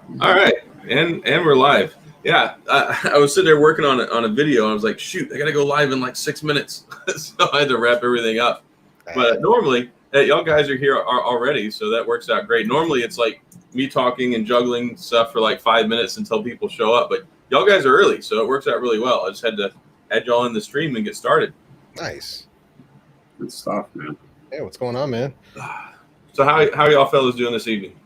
All right, and we're live. Yeah, I was sitting there working on a video. And I was like, shoot, I gotta go live in like 6 minutes, so I had to wrap everything up. But normally, y'all guys are here already, so that works out great. Normally, it's like me talking and juggling stuff for like 5 minutes until people show up. But y'all guys are early, so it works out really well. I just had to add y'all in the stream and get started. Nice. Good stuff, man. Hey, what's going on, man? So how y'all fellas doing this evening?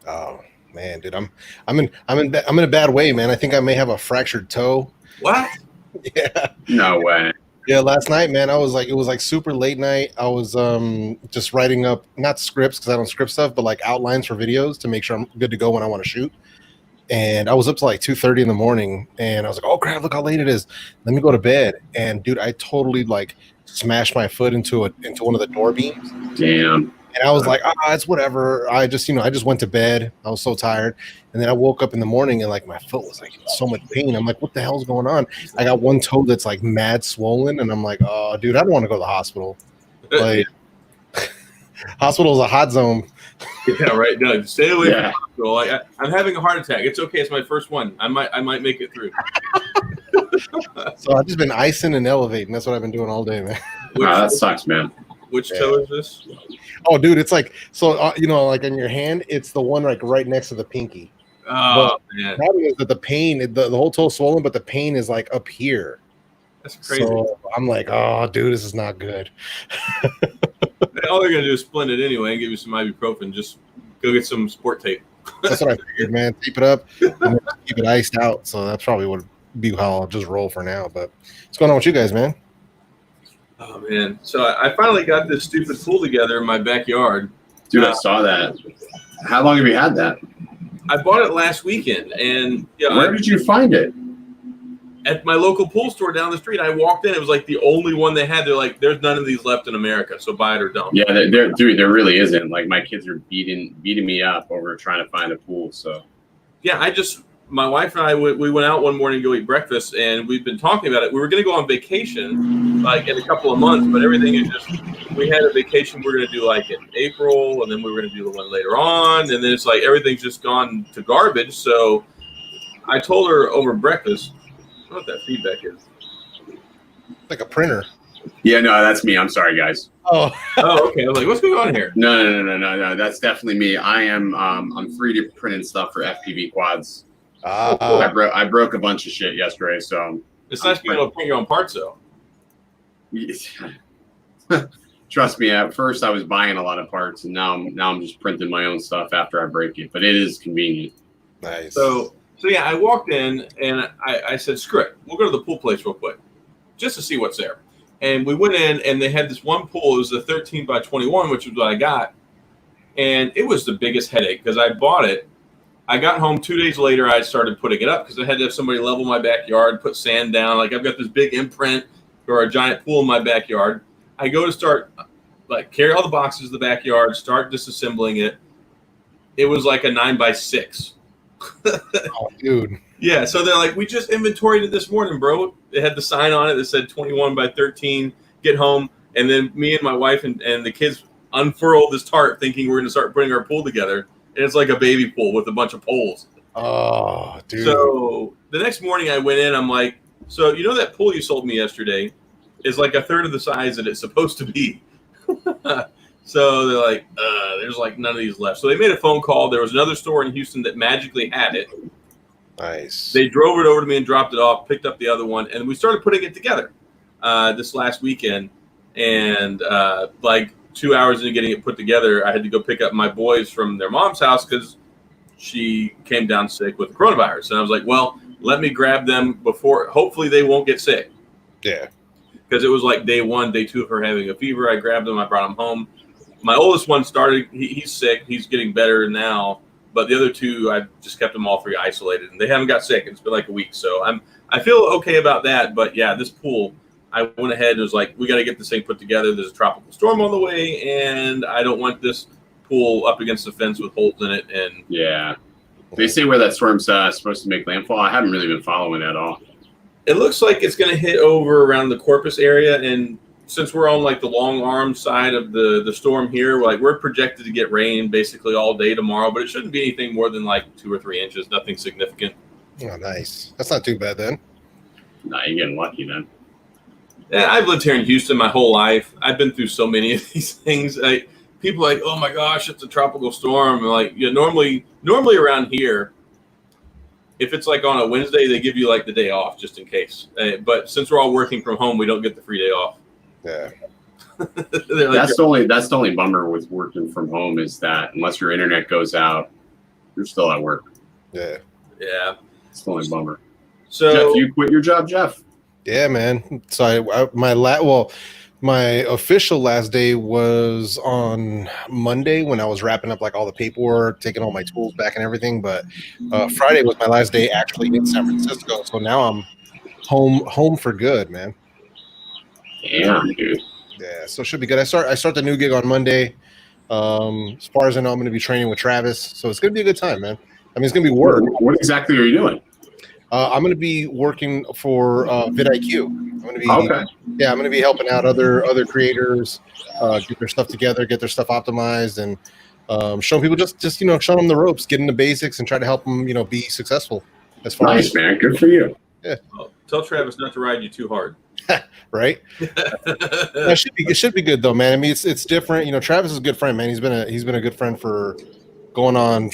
Oh man, dude, I'm in a bad way, man. I think I may have a fractured toe. What? Yeah. No way. Yeah, last night, man, it was like super late night. I was just writing up not scripts because I don't script stuff, but like outlines for videos to make sure I'm good to go when I want to shoot. And I was up to like 2:30 in the morning, and I was like, "Oh crap! Look how late it is. Let me go to bed." And dude, I totally like smashed my foot into one of the door beams. Damn. And I was like, it's whatever. I just went to bed. I was so tired. And then I woke up in the morning and like my foot was like in so much pain. I'm like, what the hell's going on? I got one toe that's like mad swollen. And I'm like, oh, dude, I don't want to go to the hospital. Like, hospital's a hot zone. Yeah, right. No, stay away from the hospital. Like, I'm having a heart attack. It's okay. It's my first one. I might make it through. So I've just been icing and elevating. That's what I've been doing all day, man. Wow, that sucks, man. Which toe is this? Oh, dude, it's like so. Like on your hand, it's the one like right next to the pinky. Oh man! The problem is that the pain, the whole toe swollen, but the pain is like up here. That's crazy. So I'm like, oh, dude, this is not good. All they're gonna do is splint it anyway and give you some ibuprofen. Just go get some sport tape. That's what I figured, man. Tape it up, and keep it iced out. So that's probably would be how I'll just roll for now. But what's going on with you guys, man? Oh man! So I finally got this stupid pool together in my backyard. Dude, I saw that. How long have you had that? I bought it last weekend, and where did you find it? At my local pool store down the street. I walked in; it was like the only one they had. They're like, "There's none of these left in America, so buy it or don't." Yeah, dude, there really isn't. Like my kids are beating me up over trying to find a pool. So yeah, my wife and I, we went out one morning to go eat breakfast, and we've been talking about it. We were going to go on vacation, like in a couple of months, but everything is just, we had a vacation we are going to do like in April, and then we were going to do the one later on, and then it's like everything's just gone to garbage. So I told her over breakfast, I don't know what that feedback is. Like a printer. Yeah, no, that's me. I'm sorry, guys. Oh, okay. I was like, what's going on here? No. That's definitely me. I am. I'm 3D printing stuff for FPV quads. I broke a bunch of shit yesterday, so it's nice being able to print your own parts, though. Trust me. At first, I was buying a lot of parts, and now I'm just printing my own stuff after I break it. But it is convenient. Nice. So yeah, I walked in and I said, screw it, we'll go to the pool place real quick, just to see what's there. And we went in, and they had this one pool. It was a 13 by 21, which was what I got, and it was the biggest headache because I bought it. I got home 2 days later. I started putting it up because I had to have somebody level my backyard, put sand down. Like I've got this big imprint for a giant pool in my backyard. I go to start, like, carry all the boxes to the backyard, start disassembling it. It was like a 9x6. Oh, dude. Yeah, so they're like, we just inventoried it this morning, bro. It had the sign on it that said 21 by 13. Get home, and then me and my wife and the kids unfurled this tarp, thinking we're going to start putting our pool together. And it's like a baby pool with a bunch of poles. Oh, dude. So the next morning I went in. I'm like, so you know that pool you sold me yesterday is like a third of the size that it's supposed to be. So they're like, there's like none of these left. So they made a phone call. There was another store in Houston that magically had it. Nice. They drove it over to me and dropped it off, picked up the other one, and we started putting it together this last weekend. And like 2 hours into getting it put together, I had to go pick up my boys from their mom's house because she came down sick with coronavirus. And I was like, well, let me grab them before, hopefully they won't get sick. Yeah. Because it was like day 1, day 2 of her having a fever. I grabbed them, I brought them home. My oldest one started, he's sick, he's getting better now. But the other 2, I just kept them all 3 isolated, and they haven't got sick. It's been like a week. So I feel okay about that. But yeah, this pool, I went ahead and was like, we got to get this thing put together. There's a tropical storm on the way, and I don't want this pool up against the fence with holes in it. And yeah, they say where that storm's supposed to make landfall. I haven't really been following that at all. It looks like it's going to hit over around the Corpus area, and since we're on like the long arm side of the storm here, like we're projected to get rain basically all day tomorrow, but it shouldn't be anything more than like 2 or 3 inches. Nothing significant. Oh, nice. That's not too bad then. Nah, you're getting lucky then. Yeah, I've lived here in Houston my whole life. I've been through so many of these things. People are like, oh my gosh, it's a tropical storm. Like, normally around here, if it's like on a Wednesday, they give you like the day off just in case. But since we're all working from home, we don't get the free day off. Yeah. Like, that's the only bummer with working from home is that unless your internet goes out, you're still at work. Yeah. Yeah. It's the only bummer. So Jeff, you quit your job, Jeff? Yeah, man. So my official last day was on Monday when I was wrapping up like all the paperwork, taking all my tools back and everything. But Friday was my last day actually in San Francisco. So now I'm home for good, man. Damn, dude. Yeah, so it should be good. I start the new gig on Monday. As far as I know, I'm going to be training with Travis, so it's going to be a good time, man. I mean, it's going to be work. What exactly are you doing? I'm going to be working for vidIQ. I'm going to be okay. Yeah, I'm going to be helping out other creators get their stuff together, get their stuff optimized, and showing people just showing them the ropes, getting the basics, and try to help them be successful. As far nice, as man. Good for you. Yeah. Well, tell Travis not to ride you too hard. Right. It should be good though, man. I mean, it's different. Travis is a good friend, man. He's been a good friend for going on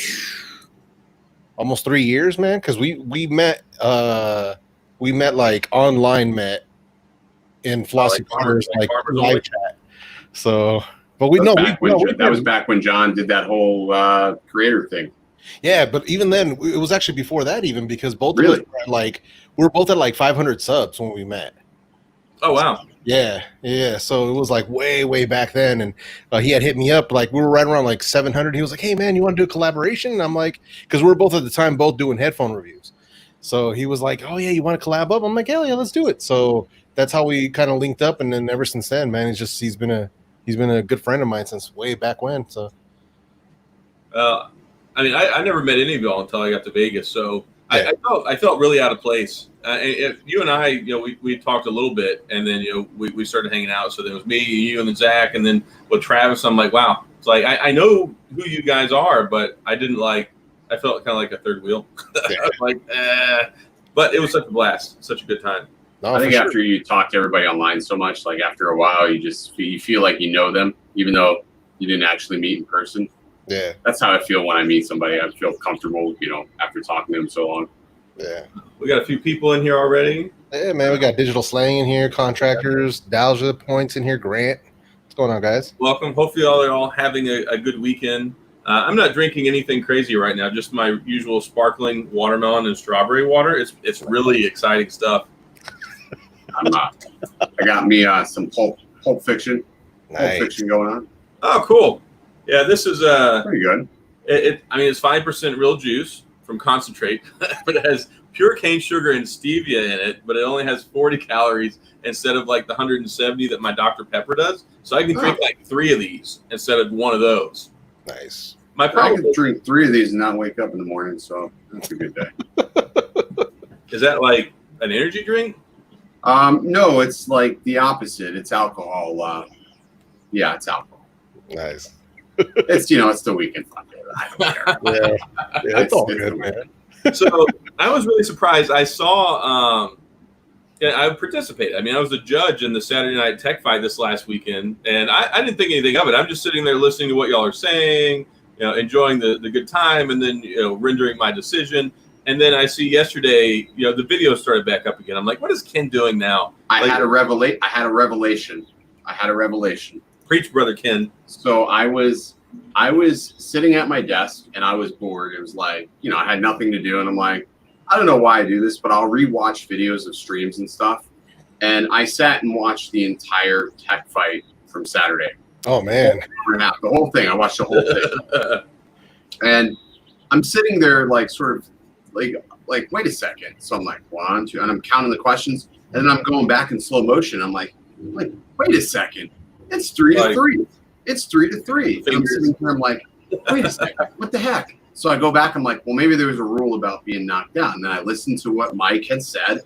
almost 3 years, man. Because we met like online, met in Flossy Farmers like live chat. So, but that was back when John did that whole creator thing. Yeah, but even then, it was actually before that, even because both of us we were both at like 500 subs when we met. Oh wow! Yeah. So it was like way back then, and he had hit me up like we were right around like 700. He was like, "Hey man, you want to do a collaboration?" And I'm like, because we were both at the time both doing headphone reviews. So he was like, "Oh yeah, you want to collab up?" I'm like, "Hell yeah, let's do it." So that's how we kind of linked up, and then ever since then, man, he's been a good friend of mine since way back when. So, I mean, I never met any of y'all until I got to Vegas, so. Yeah. I felt really out of place. If you and I, we talked a little bit, and then we started hanging out. So there was me, you, and then Zach, and then with Travis. I'm like, wow. It's like I know who you guys are, but I didn't like. I felt kind of like a third wheel. I was like, but it was such a blast, such a good time. No, I think after you talk to everybody online so much, like after a while, you feel like you know them, even though you didn't actually meet in person. Yeah, that's how I feel when I meet somebody. I feel comfortable, after talking to them so long. Yeah, we got a few people in here already. Yeah, man, we got Digital Slang in here, contractors, Dalja Points in here, Grant. What's going on, guys? Welcome. Hopefully, y'all are all having a good weekend. I'm not drinking anything crazy right now. Just my usual sparkling watermelon and strawberry water. It's really exciting stuff. I got me some Pulp Fiction. Nice. Pulp Fiction going on. Oh, cool. Yeah, this is pretty good. It's 5% real juice from concentrate, but it has pure cane sugar and stevia in it, but it only has 40 calories instead of like the 170 that my Dr. Pepper does. So I can drink like 3 of these instead of 1 of those. Nice. I can drink 3 of these and not wake up in the morning, so that's a good day. Is that like an energy drink? No, it's like the opposite. It's alcohol. Yeah, it's alcohol. Nice. It's it's the weekend fun day. I don't care. Yeah, it's all good, man. So I was really surprised. I saw I participated. I mean, I was a judge in the Saturday Night Tech Fight this last weekend, and I didn't think anything of it. I'm just sitting there listening to what y'all are saying, enjoying the good time, and then rendering my decision. And then I see yesterday, the video started back up again. I'm like, what is Ken doing now? I had a revelation. Preach, brother Ken. So I was sitting at my desk and I was bored. It was like, I had nothing to do. And I'm like, I don't know why I do this, but I'll rewatch videos of streams and stuff. And I sat and watched the entire tech fight from Saturday. Oh, man. The whole thing. I watched the whole thing. And I'm sitting there like sort of like, wait a second. So I'm like, 1, 2, and I'm counting the questions. And then I'm going back in slow motion. I'm like, wait a second. It's 3-3. It's 3-3. And I'm sitting here, I'm like, wait a second, what the heck? So I go back, I'm like, well, maybe there was a rule about being knocked out. And then I listened to what Mike had said,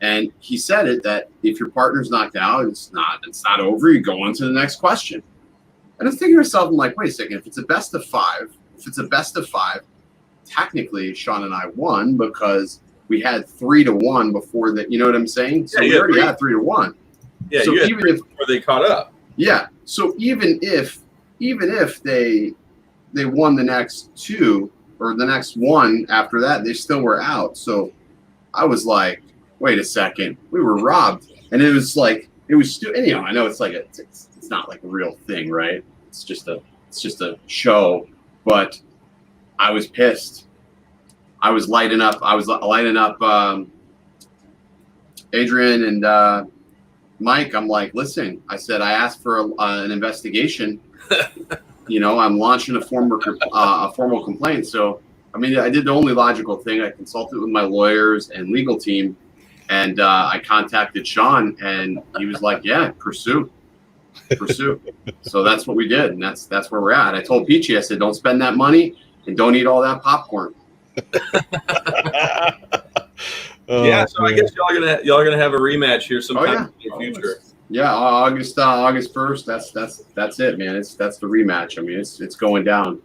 And he said it that if your partner's knocked out, it's not over. You go on to the next question. And I'm thinking to myself, I'm like, wait a second. If it's a best of five, technically Sean and I won because we had 3-1 before that. You know what I'm saying? So we already had 3-1. Yeah, so even if before they caught up. Yeah. So even if they won the next two or the next one after that, they still were out. So I was like, wait a second, we were robbed. And it was like, I know it's like it's not like a real thing, right? It's just a show, but I was pissed. I was lighting up Adrian and Mike. I'm like, listen, I said, I asked for an investigation. I'm launching a formal complaint. So, I mean, I did the only logical thing. I consulted with my lawyers and legal team, and I contacted Sean, and he was like, yeah, pursue. So that's what we did, and that's where we're at. I told Peachy, I said, don't spend that money and don't eat all that popcorn. Yeah, so I guess y'all are gonna have a rematch here sometime in the future. Yeah, August 1st. That's it, man. That's the rematch. I mean, it's going down.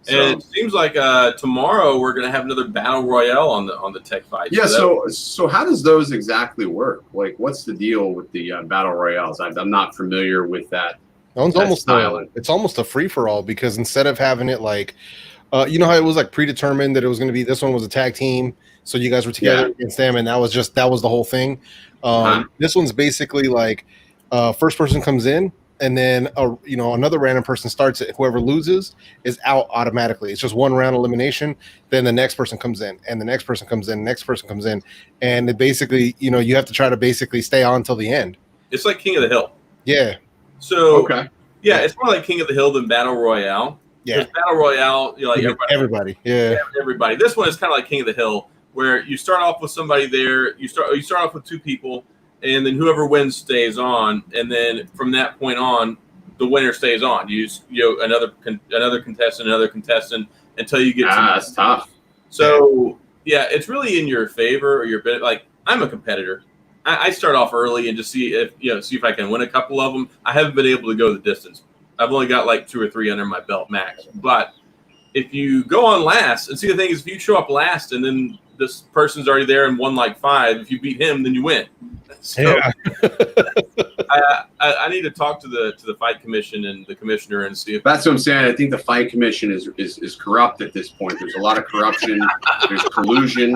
So. And it seems like tomorrow we're gonna have another battle royale on the Tech Fight. Yeah. So how does those exactly work? Like, what's the deal with the battle royales? I'm not familiar with that. It's almost a free for all because instead of having it like, you know how it was like predetermined that it was going to be this one was a tag team, so you guys were together against them, and that was the whole thing. This one's basically like first person comes in, and then another random person starts it. Whoever loses is out automatically. It's just one round elimination. Then the next person comes in, and the next person comes in, next person comes in, and it basically you have to try to basically stay on till the end. It's like King of the Hill. Yeah. So it's more like King of the Hill than Battle Royale. Yeah. Battle Royale, everybody. Yeah. Everybody. This one is kind of like King of the Hill, where you start off with somebody there. You start off with two people, and then whoever wins stays on, and then from that point on, the winner stays on. You use another contestant until you get to that's tough. So it's really in your favor or your bit. Like I'm a competitor. I start off early and just see if I can win a couple of them. I haven't been able to go the distance. I've only got like 2 or 3 under my belt max. But if you go on last, and see the thing is, if you show up last and then this person's already there and won like 5, if you beat him, then you win. So I need to talk to the fight commission and the commissioner and see if that's what I'm saying. I think the fight commission is corrupt at this point. There's a lot of corruption. There's collusion.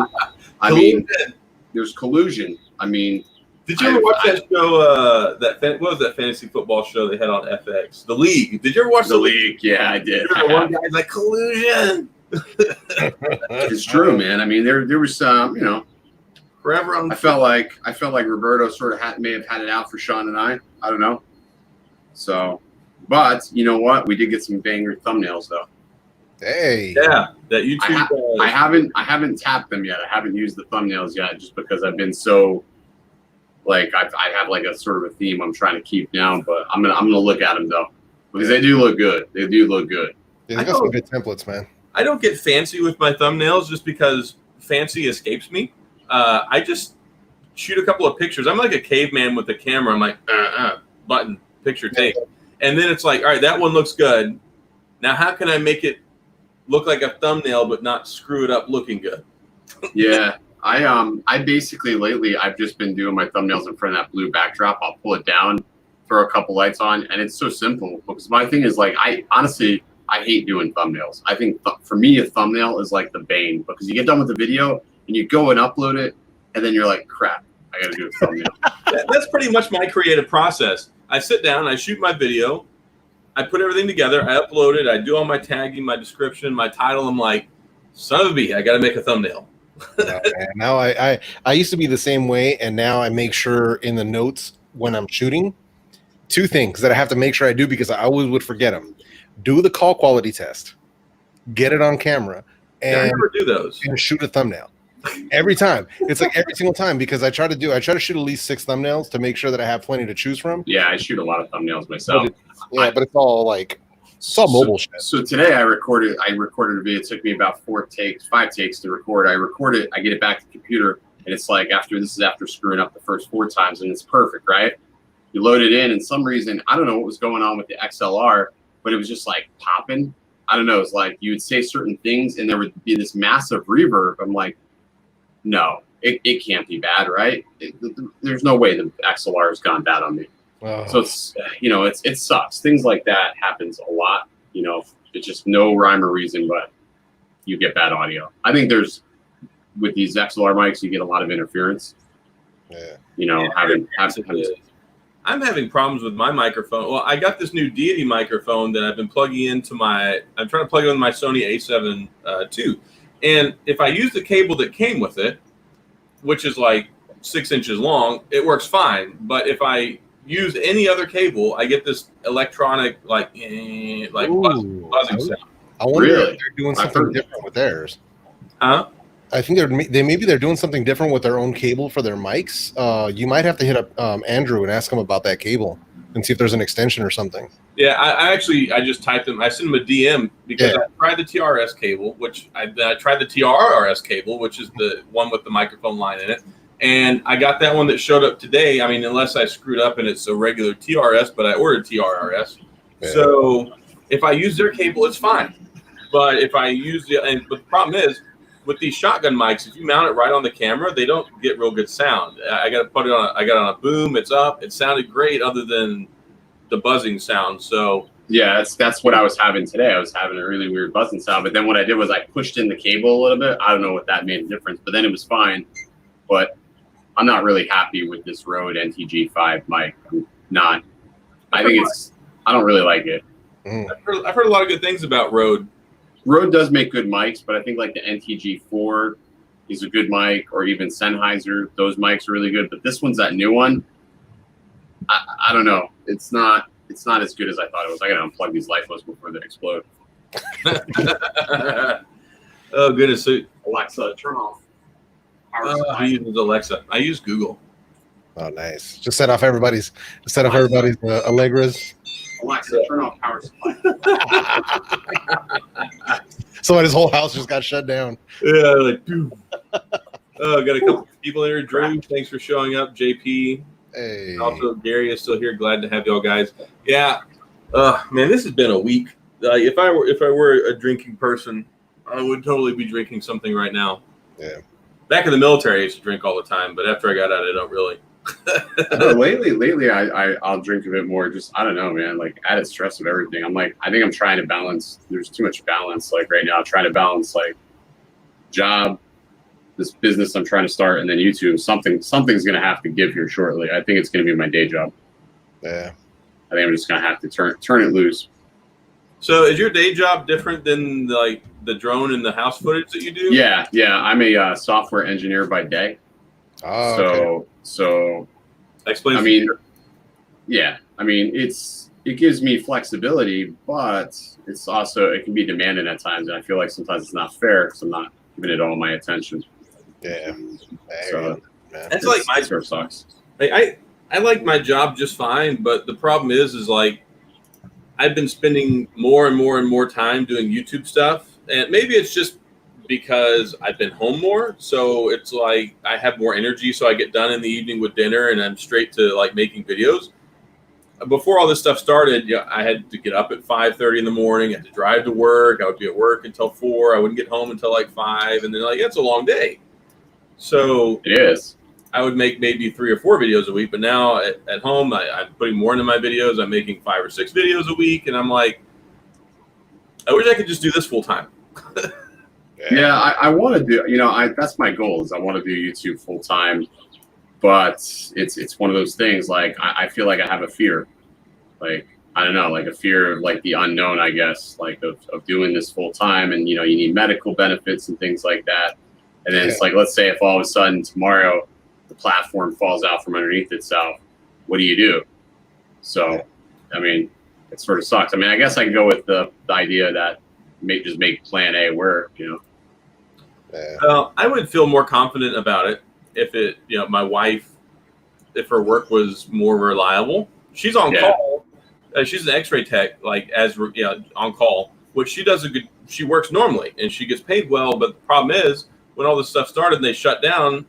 There's collusion. I mean, did you ever watch that show? What was that fantasy football show they had on FX? The League. Did you ever watch The League? Yeah, I did. One guy's like collusion. It's true, man. I mean, there was forever on. I felt like Roberto sort of may have had it out for Sean and I. I don't know. So, but you know what? We did get some banger thumbnails though. Hey. Yeah, that YouTube. I haven't tapped them yet. I haven't used the thumbnails yet, just because I've been so. Like I have like a sort of a theme I'm trying to keep down, but I'm gonna look at them though because they do look good. They do look good. Yeah, they got some good templates, man. I don't get fancy with my thumbnails just because fancy escapes me. I just shoot a couple of pictures. I'm like a caveman with the camera. I'm like button picture take, and then it's like, all right, that one looks good. Now how can I make it look like a thumbnail but not screw it up looking good? Yeah. I basically lately I've just been doing my thumbnails in front of that blue backdrop. I'll pull it down, throw a couple lights on, and it's so simple. Because my thing is like I hate doing thumbnails. I think for me a thumbnail is like the bane because you get done with the video and you go and upload it, and then you're like, crap, I got to do a thumbnail. That's pretty much my creative process. I sit down, I shoot my video, I put everything together, I upload it, I do all my tagging, my description, my title. I'm like, son of a bee, I got to make a thumbnail. Now I used to be the same way, and now I make sure in the notes when I'm shooting 2 things that I have to make sure I do because I always would forget them. Do the call quality test, get it on camera, and I never do those. And shoot a thumbnail every time. It's like every single time because I try to shoot at least 6 thumbnails to make sure that I have plenty to choose from. Yeah, I shoot a lot of thumbnails myself. But it's all like. It's all mobile shit. So today I recorded a video. It took me about 5 takes to record. I record it, I get it back to the computer, And it's like after screwing up the first 4 times, and it's perfect, right? You load it in, and some reason, I don't know what was going on with the XLR, but it was just like popping. I don't know. It's like you would say certain things, and there would be this massive reverb. I'm like, no, it can't be bad, right? There's no way the XLR has gone bad on me. So it's, it sucks. Things like that happens a lot. It's just no rhyme or reason, but you get bad audio. I think with these XLR mics, you get a lot of interference. I'm having problems with my microphone. Well, I got this new Deity microphone that I've been plugging into I'm trying to plug it in my Sony A7 II. And if I use the cable that came with it, which is like 6 inches long, it works fine. But if I use any other cable, I get this electronic buzzing sound. I wonder if they're doing something different with theirs. Huh? I think they're doing something different with their own cable for their mics. You might have to hit up Andrew and ask him about that cable and see if there's an extension or something. Yeah, I just typed him. I sent him a DM because I tried the TRS cable, which I tried the TRRS cable, which is the one with the microphone line in it. And I got that one that showed up today. I mean, unless I screwed up and it's a regular TRS, but I ordered TRRS. Yeah. So if I use their cable, it's fine. But if I use but the problem is, with these shotgun mics, if you mount it right on the camera, they don't get real good sound. I got it on a boom. It's up. It sounded great, other than the buzzing sound. So yeah, that's what I was having today. I was having a really weird buzzing sound. But then what I did was I pushed in the cable a little bit. I don't know what that made a difference, but then it was fine. But I'm not really happy with this Rode NTG5 mic. I'm not. I don't really like it. I've heard a lot of good things about Rode. Rode does make good mics, but I think like the NTG4 is a good mic, or even Sennheiser. Those mics are really good. But this one's that new one. I don't know. It's not as good as I thought it was. I gotta unplug these LiFos before they explode. Oh goodness! So, Alexa, turn off. I use Alexa. I use Google. Oh, nice. Just set off everybody's Allegras. Alexa, turn off power supply. So his whole house just got shut down. Yeah, like, dude. Oh, got a couple people here. Drew, thanks for showing up. JP. Hey. Also, Gary is still here. Glad to have y'all guys. Yeah. Man, this has been a week. If I were a drinking person, I would totally be drinking something right now. Yeah. Back in the military, I used to drink all the time, but after I got out, I don't really. Lately, I'll drink a bit more. Just, I don't know, man. Like, added stress of everything. I think I'm trying to balance. There's too much balance. Like right now, I'm trying to balance like job, this business I'm trying to start, and then YouTube. Something's gonna have to give here shortly. I think it's gonna be my day job. Yeah. I think I'm just gonna have to turn it loose. So, is your day job different than like the drone and the house footage that you do? Yeah. I'm a software engineer by day. Oh, okay. So explain. It gives me flexibility, but it can be demanding at times, and I feel like sometimes it's not fair because I'm not giving it all my attention. Yeah. So that's like my sort of sucks. I like my job just fine, but the problem is like I've been spending more and more time doing YouTube stuff, and maybe it's just because I've been home more, so it's like I have more energy, so I get done in the evening with dinner and I'm straight to like making videos. Before all this stuff started, I had to get up at 5:30 in the morning, I had to drive to work, I would be at work until 4, I wouldn't get home until like 5, and then like it's a long day. So it is. I would make maybe 3 or 4 videos a week, but now at home I'm putting more into my videos. I'm making 5 or 6 videos a week, and I'm like, I wish I could just do this full time. Yeah, I want to do, that's my goal, is I want to do YouTube full time, but it's one of those things, like, I feel like I have a fear, like, I don't know, like a fear of like the unknown, I guess, like of doing this full time, and, you need medical benefits and things like that. And then it's like, let's say if all of a sudden tomorrow the platform falls out from underneath itself, what do you do? So, I mean, it sort of sucks. I mean, I guess I can go with the idea that just make plan A work, I would feel more confident about it if my wife, if her work was more reliable. She's on call. She's an X-ray tech, like on call. Which she does she works normally and she gets paid well. But the problem is when all this stuff started and they shut down,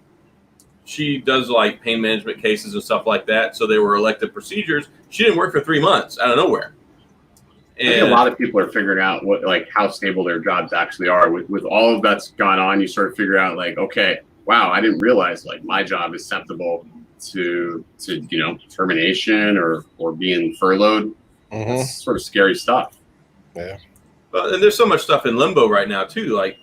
she does like pain management cases and stuff like that. So they were elective procedures. She didn't work for 3 months out of nowhere. And I think a lot of people are figuring out what, like, how stable their jobs actually are. With all of that's gone on, you sort of figure out, like, okay, wow, I didn't realize, like, my job is susceptible to termination or being furloughed. That's sort of scary stuff. Yeah. But and there's so much stuff in limbo right now too. Like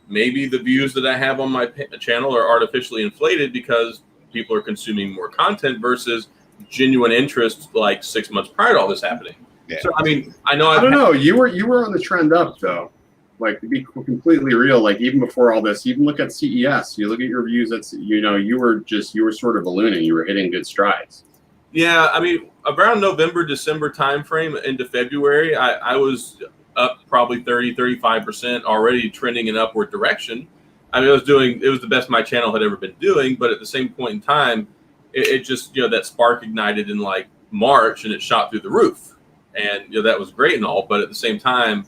maybe the views that I have on my channel are artificially inflated because people are consuming more content versus genuine interest like 6 months prior to all this happening. Yeah. So I mean, I know I don't know. You were on the trend up though. Like, to be completely real, like even before all this, even look at CES. You look at your views. That's you were sort of ballooning. You were hitting good strides. Yeah, I mean, around November, December timeframe into February, I was up probably 30-35% already, trending in upward direction. I mean, it was the best my channel had ever been doing, but at the same point in time, it just that spark ignited in like March and it shot through the roof. And that was great and all, but at the same time,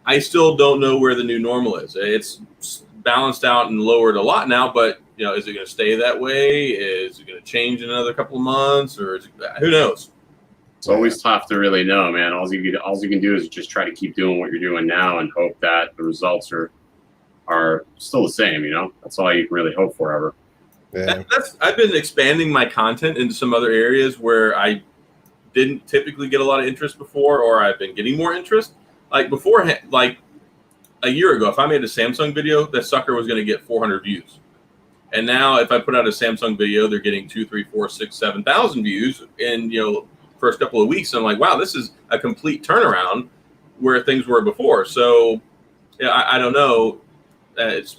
I still don't know where the new normal is. It's balanced out and lowered a lot now, but is it going to stay that way? Is it going to change in another couple of months, or who knows? It's always tough to really know, man. All you can do is just try to keep doing what you're doing now and hope that the results are still the same. That's all you can really hope for ever. Yeah. I've been expanding my content into some other areas where I didn't typically get a lot of interest before, or I've been getting more interest. Like before, like a year ago, if I made a Samsung video, that sucker was going to get 400 views. And now if I put out a Samsung video, they're getting 2, 3, 4, 6, 7,000 views in, first couple of weeks. And I'm like, wow, this is a complete turnaround where things were before. So I don't know.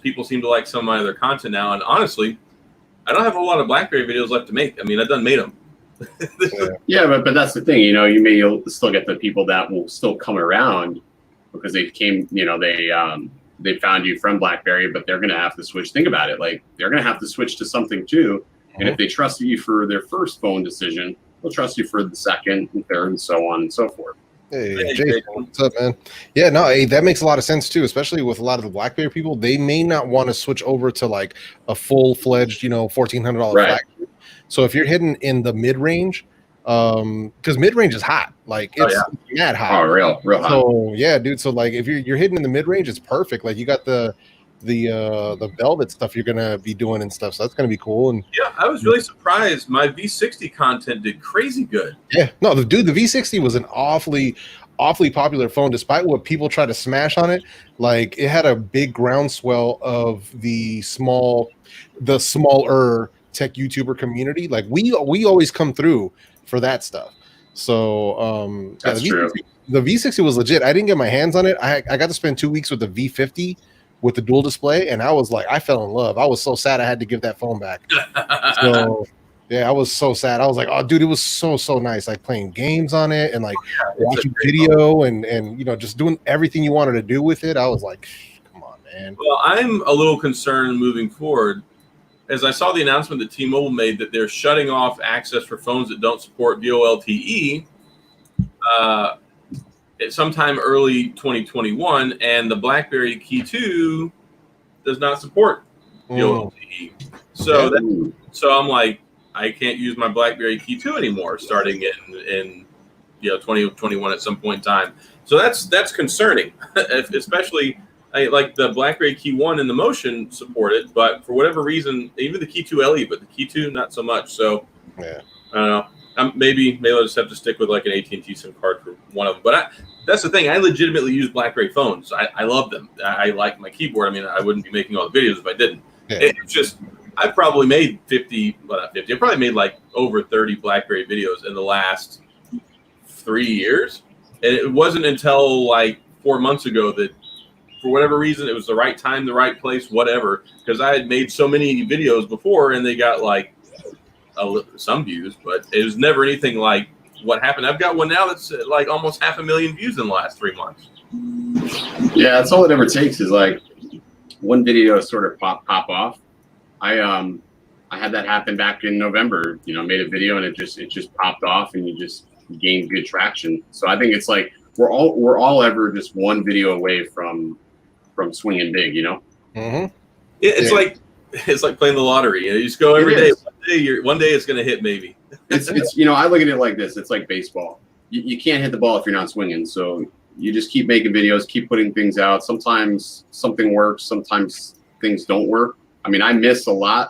People seem to like some of my other content now. And honestly, I don't have a lot of BlackBerry videos left to make. I mean, I've done made them. Yeah, but that's the thing. You'll still get the people that will still come around because they came, they found you from BlackBerry, but they're going to have to switch. Think about it. Like, they're going to have to switch to something too. And if they trust you for their first phone decision, they'll trust you for the second and third and so on and so forth. Hey, Jason, what's up, man? Yeah, no, that makes a lot of sense too, especially with a lot of the BlackBerry people. They may not want to switch over to like a full-fledged, $1,400 Right. flagship. So if you're hitting in the mid-range, because mid-range is hot, like it's mad hot. Oh, real hot. So yeah, dude. So like if you're hitting in the mid-range, it's perfect. Like you got the velvet stuff you're gonna be doing and stuff. So that's gonna be cool. And yeah, I was really surprised. My V60 content did crazy good. Yeah, no, the V60 was an awfully popular phone, despite what people try to smash on it. Like it had a big groundswell of the smaller tech YouTuber community. Like we always come through for that stuff. So That's true. The V60 was legit. I didn't get my hands on it. I got to spend 2 weeks with the V50 with the dual display, and I was like, I fell in love. I was so sad I had to give that phone back. So yeah, I was so sad. I was like, oh dude, it was so nice, like playing games on it and like watching video and just doing everything you wanted to do with it. I was like, come on, man. Well, I'm a little concerned moving forward, as I saw the announcement that T-Mobile made that they're shutting off access for phones that don't support VoLTE sometime early 2021, and the BlackBerry Key 2 does not support VoLTE. So I'm like, I can't use my BlackBerry Key 2 anymore starting in 2021 at some point in time. So that's concerning, especially like the BlackBerry Key 1 and the Motion support it, but for whatever reason, even the Key 2 LE, but the Key 2 not so much. So yeah, I don't know. Maybe I'll just have to stick with like an AT&T SIM card for one of them. But that's the thing. I legitimately use BlackBerry phones. I love them. I like my keyboard. I mean, I wouldn't be making all the videos if I didn't. Yeah. It's just I probably made 50, well not 50. I probably made like over 30 BlackBerry videos in the last 3 years, and it wasn't until like 4 months ago that, for whatever reason, it was the right time, the right place, whatever. Because I had made so many videos before, and they got like some views, but it was never anything like what happened. I've got one now that's like almost 500,000 views in the last 3 months. Yeah, that's all it ever takes is like one video sort of pop off. I had that happen back in November. Made a video and it just popped off, and you just gained good traction. So I think it's like we're all ever just one video away from swinging big. Mm-hmm. It's like It's like playing the lottery. You just go every day. One day it's going to hit, maybe. It's I look at it like this. It's like baseball. You can't hit the ball if you're not swinging. So you just keep making videos, keep putting things out. Sometimes something works. Sometimes things don't work. I mean, I miss a lot,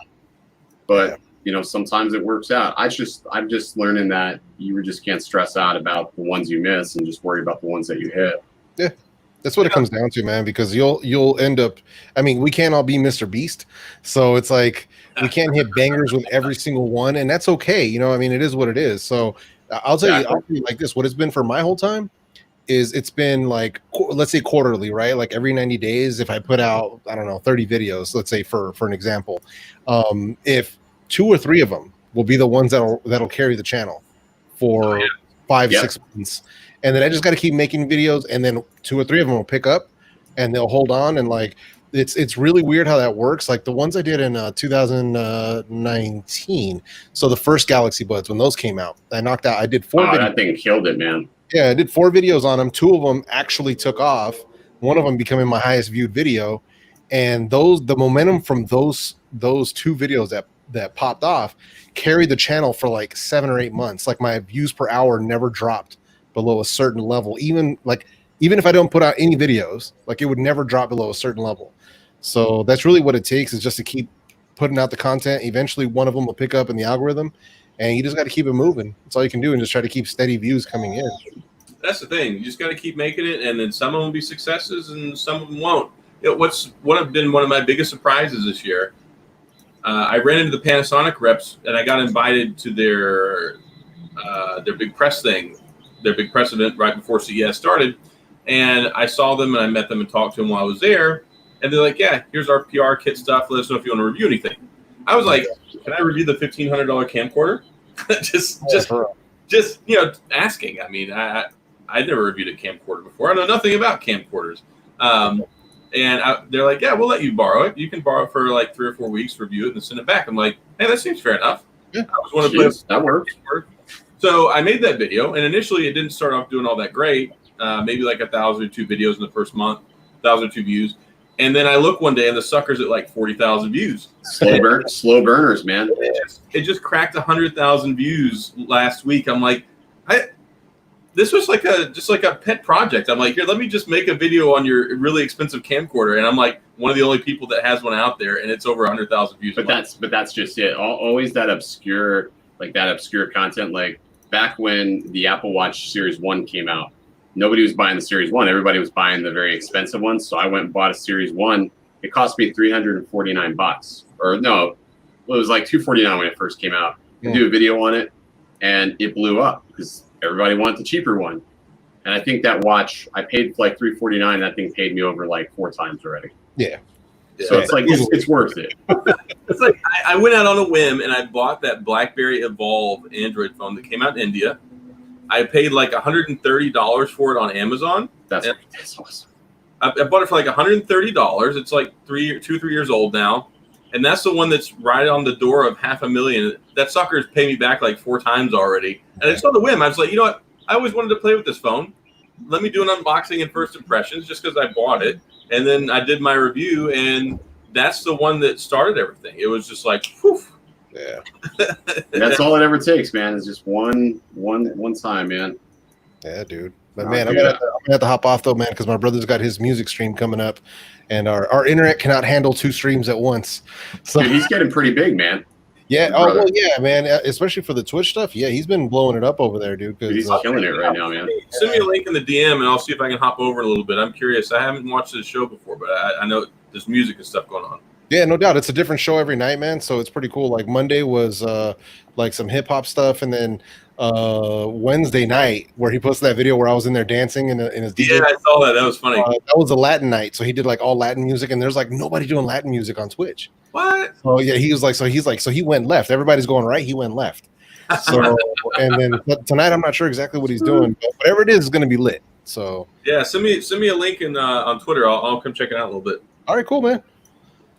but sometimes it works out. I'm just learning that you just can't stress out about the ones you miss and just worry about the ones that you hit. Yeah. That's what it comes down to, man, because you'll end up, I mean, we can't all be Mr. Beast. So it's like we can't hit bangers with every single one, and that's okay. I mean, it is what it is. So I'll tell you like this, what it's been for my whole time is it's been like, let's say quarterly, right? Like every 90 days, if I put out, I don't know, 30 videos, let's say for an example, if 2 or 3 of them will be the ones that'll carry the channel for 5-6 months. And then I just got to keep making videos, and then 2 or 3 of them will pick up, and they'll hold on. And like it's really weird how that works. Like the ones I did in 2019, so the first Galaxy Buds, when those came out, I did 4 videos. That thing killed it, man. Yeah, I did 4 videos on them. 2 of them actually took off. One of them becoming my highest viewed video, and the momentum from those 2 videos that popped off carried the channel for like 7 or 8 months. Like my views per hour never dropped below a certain level. Even if I don't put out any videos, like it would never drop below a certain level. So that's really what it takes, is just to keep putting out the content. Eventually one of them will pick up in the algorithm, and you just got to keep it moving. That's all you can do, and just try to keep steady views coming in. That's the thing. You just got to keep making it, and then some of them will be successes and some of them won't. What's been one of my biggest surprises this year, I ran into the Panasonic reps, and I got invited to their big press thing, their big press event right before CES started. And I saw them and I met them and talked to them while I was there. And they're like, yeah, here's our PR kit stuff. Let us know if you want to review anything. I was like, can I review the $1,500 camcorder? just asking. I mean, I'd never reviewed a camcorder before. I know nothing about camcorders. They're like, yeah, we'll let you borrow it. You can borrow it for like 3 or 4 weeks, review it, and then send it back. I'm like, hey, that seems fair enough. Yeah. I was want to play that works. So I made that video, and initially it didn't start off doing all that great. Maybe like 1,000 or 2 videos in the first month, 1,000 or 2 views. And then I look one day, and the sucker's at like 40,000 views. Slow burners, man. It just cracked 100,000 views last week. I'm like, this was like a pet project. I'm like, here, let me just make a video on your really expensive camcorder, and I'm like one of the only people that has one out there, and it's over 100,000 views. But that's just it. Always that obscure content. Like back when the Apple Watch Series 1 came out, nobody was buying the Series 1. Everybody was buying the very expensive ones. So I went and bought a Series 1. It cost me $349. Or no, it was like $249 when it first came out. I did a video on it, and it blew up because everybody wanted the cheaper one. And I think that watch, I paid for like $349. That thing paid me over like 4 times already. Yeah. So it's like it's worth it. It's like I went out on a whim and I bought that BlackBerry Evolve Android phone that came out in India. I paid like $130 for it on Amazon. That's awesome. I bought it for like $130. It's like 3 years old now, and that's the one that's right on the door of $500,000. That sucker's paid me back like 4 times already, and it's on the whim. I was like, you know what? I always wanted to play with this phone. Let me do an unboxing and first impressions, just because I bought it, and then I did my review, and that's the one that started everything. It was just like, whew. Yeah. That's all it ever takes, man. It's just one time, man. Yeah, dude. But man, I'm gonna have to hop off though, man, because my brother's got his music stream coming up, and our internet cannot handle 2 streams at once. So dude, he's getting pretty big, man. Yeah. Oh well, yeah, man. Especially for the Twitch stuff. Yeah, he's been blowing it up over there, dude. He's killing it right now, man. Send me a link in the DM, and I'll see if I can hop over a little bit. I'm curious. I haven't watched this show before, but I know there's music and stuff going on. Yeah, no doubt. It's a different show every night, man. So it's pretty cool. Like Monday was like some hip hop stuff, and then Wednesday night where he posted that video where I was in there dancing in his DJ. Yeah, I saw that. That was funny. That was a Latin night, so he did like all Latin music, and there's like nobody doing Latin music on Twitch. What? So yeah, so he went left. Everybody's going right. He went left. So and then tonight I'm not sure exactly what he's doing, but whatever it is going to be lit. So yeah, send me a link on Twitter. I'll come check it out a little bit. All right, cool, man.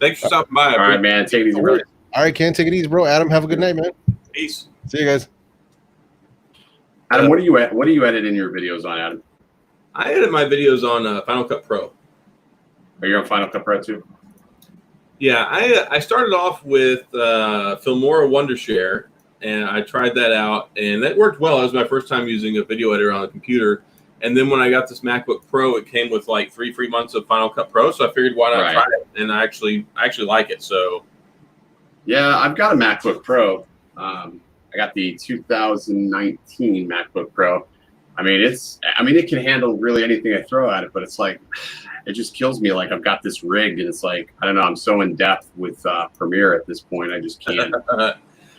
Thanks for stopping by. All right, man. Take it easy, bro. All right, Ken, take it easy, bro. Adam, have a good night, man. Peace. See you guys. Adam, what do you edit in your videos on, Adam? I edit my videos on Final Cut Pro. Are you on Final Cut Pro too? Yeah, I started off with Filmora Wondershare, and I tried that out, and that worked well. It was my first time using a video editor on a computer. And then when I got this MacBook Pro, it came with like 3 free months of Final Cut Pro, so I figured why not try it, and I actually like it. So, yeah, I've got a MacBook Pro. I got the 2019 MacBook Pro. I mean, it can handle really anything I throw at it, but it's like, it just kills me. Like I've got this rig, and it's like, I don't know, I'm so in depth with Premiere at this point. I just can't.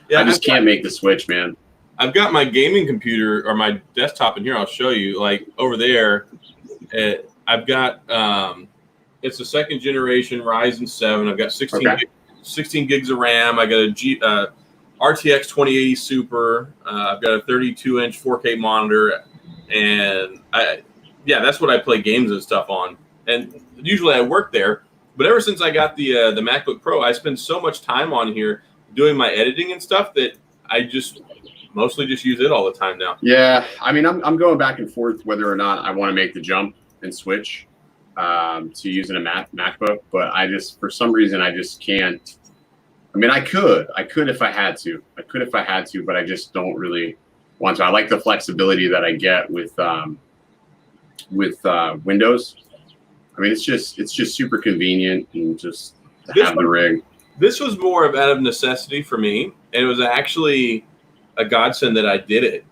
Yeah, I just can't make the switch, man. I've got my gaming computer or my desktop in here. I'll show you. Like over there, I've got it's a second generation Ryzen 7. I've got 16 gigs of RAM. I got a RTX 2080 Super. I've got a 32-inch 4K monitor, and that's what I play games and stuff on. And usually I work there, but ever since I got the MacBook Pro, I spend so much time on here doing my editing and stuff that I just mostly just use it all the time now. Yeah, I mean, I'm going back and forth whether or not I want to make the jump and switch to using a MacBook, but I just, for some reason, I just can't. I mean, I could if I had to. But I just don't really want to. I like the flexibility that I get with Windows. I mean, it's just super convenient and just to have the rig. This was more of out of necessity for me, and it was actually a godsend that I did it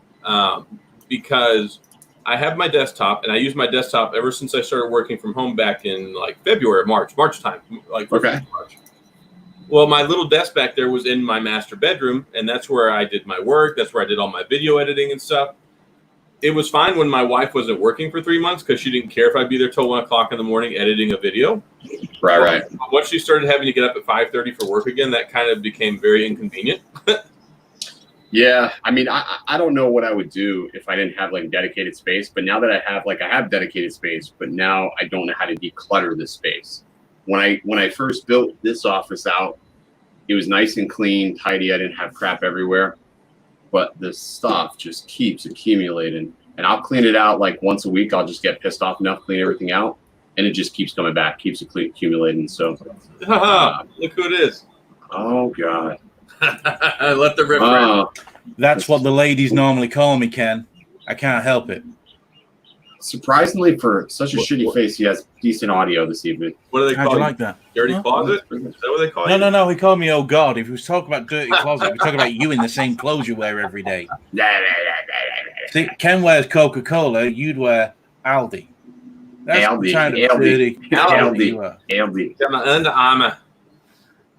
because I have my desktop, and I use my desktop ever since I started working from home back in like March time, like March. Well, my little desk back there was in my master bedroom, and that's where I did my work. That's where I did all my video editing and stuff. It was fine when my wife wasn't working for 3 months because she didn't care if I'd be there till 1 o'clock in the morning editing a video. Right. Once she started having to get up at 5:30 for work again, that kind of became very inconvenient. Yeah, I mean, I don't know what I would do if I didn't have like dedicated space. But now that I have dedicated space, but now I don't know how to declutter this space. When I first built this office out, it was nice and clean, tidy. I didn't have crap everywhere. But the stuff just keeps accumulating, and I'll clean it out like once a week. I'll just get pissed off enough, clean everything out, and it just keeps coming back, keeps accumulating. So, look who it is! Oh God! Let the rip. That's what the ladies normally call me, Ken. I can't help it. Surprisingly, for such a shitty face, he has decent audio this evening. What do they call you you? Like that? Dirty closet? Is that what they call you? No. He called me, oh God. If he was talking about dirty closet, we're talking about you in the same clothes you wear every day. See, Ken wears Coca-Cola. You'd wear Aldi. That's Aldi. Got my Under Armour.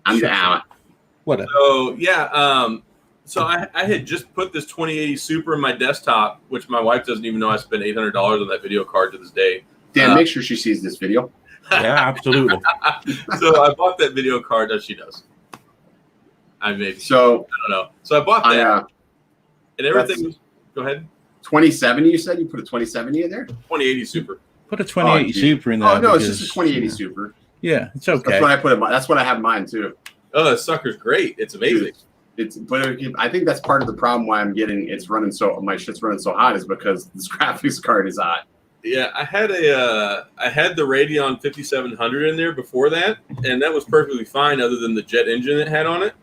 Under Armour. Whatever. So yeah, so I had just put this 2080 Super in my desktop, which my wife doesn't even know I spent $800 on that video card to this day. Dan, make sure she sees this video. Yeah, absolutely. So I bought that video card. She does. I don't know. So I bought that, and everything was. Go ahead. 2070, you said? You put a 2070 in there? 2080 Super. Put a 2080 Super in there. Oh no, it's just a 2080 Super. Yeah, it's okay. That's what I put in. That's what I have mine too. Oh, that sucker's great. It's amazing. But I think that's part of the problem why my shit's running so hot is because this graphics card is hot. Yeah, I had the Radeon 5700 in there before that, and that was perfectly fine, other than the jet engine it had on it.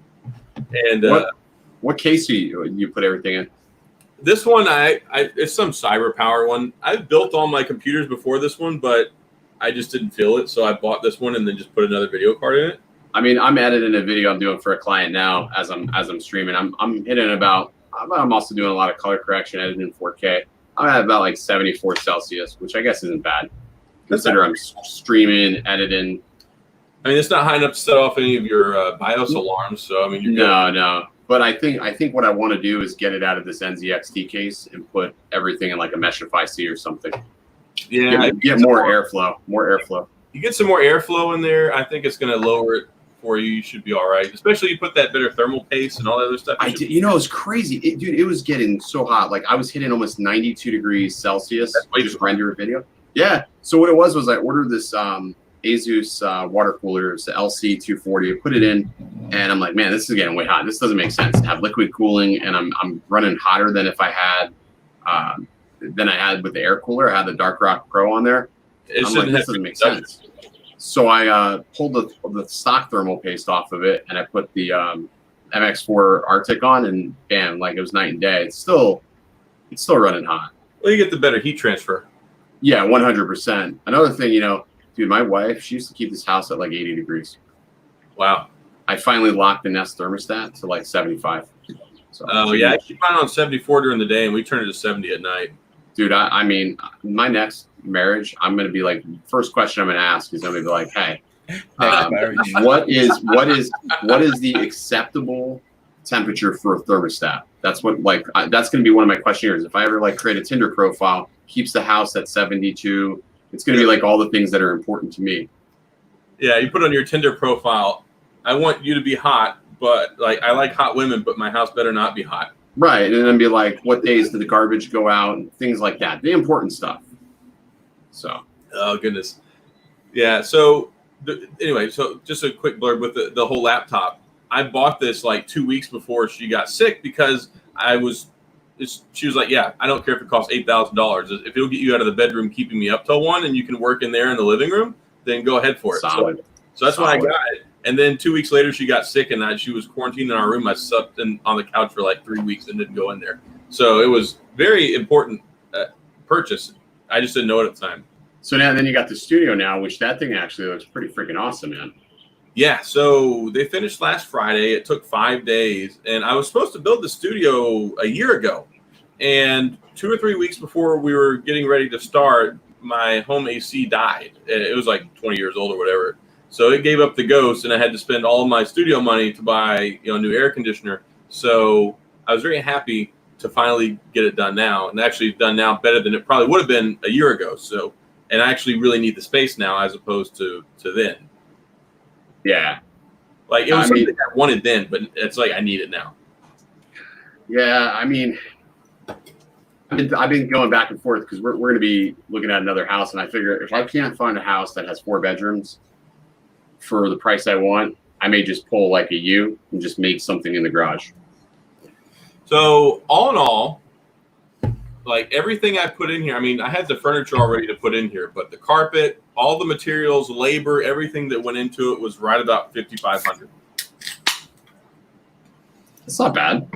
And what case do you put everything in? This one, it's some cyber power one. I've built all my computers before this one, but I just didn't feel it, so I bought this one and then just put another video card in it. I mean, I'm editing a video I'm doing for a client now as I'm streaming. I'm hitting about. I'm also doing a lot of color correction, editing in 4K. I'm at about like 74 Celsius, which I guess isn't bad. Consider I'm streaming, editing. I mean, it's not high enough to set off any of your BIOS alarms. So I mean, you're no. But I think what I want to do is get it out of this NZXT case and put everything in like a Meshify C or something. Yeah, get more airflow. More airflow. You get some more airflow in there. I think it's going to lower it for you. You should be all right. Especially you put that better thermal paste and all that other stuff. You know, it was crazy, dude. It was getting so hot. Like I was hitting almost 92 degrees Celsius. Just render a video. Yeah. So what it was I ordered this Asus water cooler. It's the LC240. I put it in, and I'm like, man, this is getting way hot. This doesn't make sense to have liquid cooling, and I'm running hotter than if I had than I had with the air cooler. I had the Dark Rock Pro on there. This doesn't make sense. So I pulled the stock thermal paste off of it, and I put the MX4 Arctic on, and bam, like it was night and day. It's still running hot. Well, you get the better heat transfer. Yeah, 100%. Another thing, dude, my wife, she used to keep this house at like 80 degrees. Wow. I finally locked the Nest thermostat to like 75. So yeah, I keep mine on 74 during the day, and we turn it to 70 at night. Dude, I mean, my next marriage, I'm gonna be like, first question I'm gonna ask is I'm gonna be like, hey, what is the acceptable temperature for a thermostat? That's what that's gonna be one of my questionnaires. If I ever like create a Tinder profile, keeps the house at 72, it's gonna be like all the things that are important to me. Yeah, you put on your Tinder profile, I want you to be hot, but like I like hot women, but my house better not be hot. Right, and then be like, what days did the garbage go out, and things like that, the important stuff. So. Oh goodness, yeah. So anyway, so just a quick blurb with the whole laptop. I bought this like 2 weeks before she got sick because she was like, yeah, I don't care if it costs $8,000. If it'll get you out of the bedroom, keeping me up till 1, and you can work in there in the living room, then go ahead for it. Solid. So that's why I got it. And then 2 weeks later, she got sick, and she was quarantined in our room. I slept on the couch for like 3 weeks and didn't go in there. So it was very important purchase. I just didn't know it at the time. So then you got the studio now, which that thing actually looks pretty freaking awesome, man. Yeah, so they finished last Friday. It took 5 days, and I was supposed to build the studio a year ago. And 2 or 3 weeks before we were getting ready to start, my home AC died. It was like 20 years old or whatever. So it gave up the ghost, and I had to spend all of my studio money to buy a new air conditioner. So I was very happy to finally get it done now, and actually done now better than it probably would have been a year ago. So, and I actually really need the space now as opposed to then. Yeah. Like it was something I wanted then, but it's like I need it now. Yeah, I mean, I've been going back and forth because we're going to be looking at another house, and I figure if I can't find a house that has 4 bedrooms for the price I want, I may just pull like a U and just make something in the garage. So all in all, like everything I put in here, I mean, I had the furniture already to put in here, but the carpet, all the materials, labor, everything that went into it was right about $5,500. It's not bad.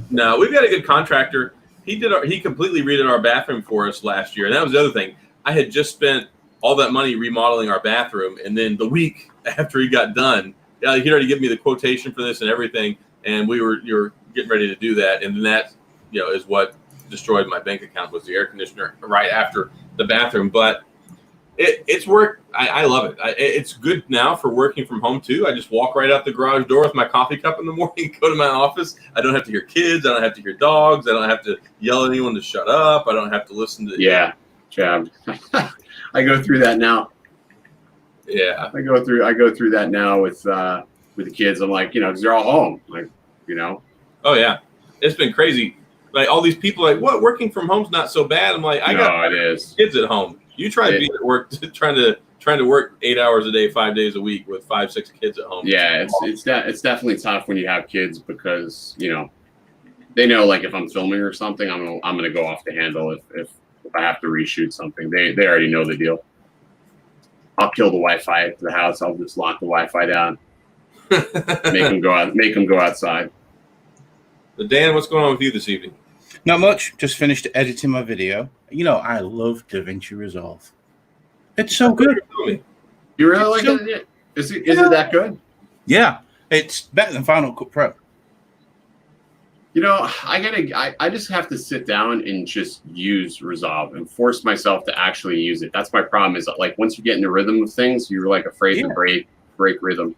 No, we've got a good contractor. He completely redid our bathroom for us last year, and that was the other thing. I had just spent all that money remodeling our bathroom, and then the week after he got done, he'd already given me the quotation for this and everything, and you were getting ready to do that, and then that is what destroyed my bank account, was the air conditioner right after the bathroom. But it's worked. I love it. It's good now for working from home too. I just walk right out the garage door with my coffee cup in the morning, go to my office. I don't have to hear kids. I don't have to hear dogs. I don't have to yell at anyone to shut up. I don't have to listen to. Yeah, I go through that now. Yeah, I go through that now with the kids. I'm like, because they're all home, like, Oh yeah, it's been crazy. Like all these people, like, what, working from home's not so bad. I'm like, I got kids at home. You try to be at work, trying to work 8 hours a day, 5 days a week with 5, 6 kids at home. Yeah, it's definitely tough when you have kids because they know, like, if I'm filming or something, I'm gonna go off the handle if I have to reshoot something. They already know the deal. I'll kill the Wi-Fi to the house. I'll just lock the Wi-Fi down. Make them go out. Make them go outside. But Dan, what's going on with you this evening? Not much. Just finished editing my video. I love DaVinci Resolve. It's so good. You really like it? Is it that good? Yeah, it's better than Final Cut Pro. I just have to sit down and just use Resolve and force myself to actually use it. That's my problem. Is that, like, once you get in the rhythm of things, you're like afraid to break rhythm.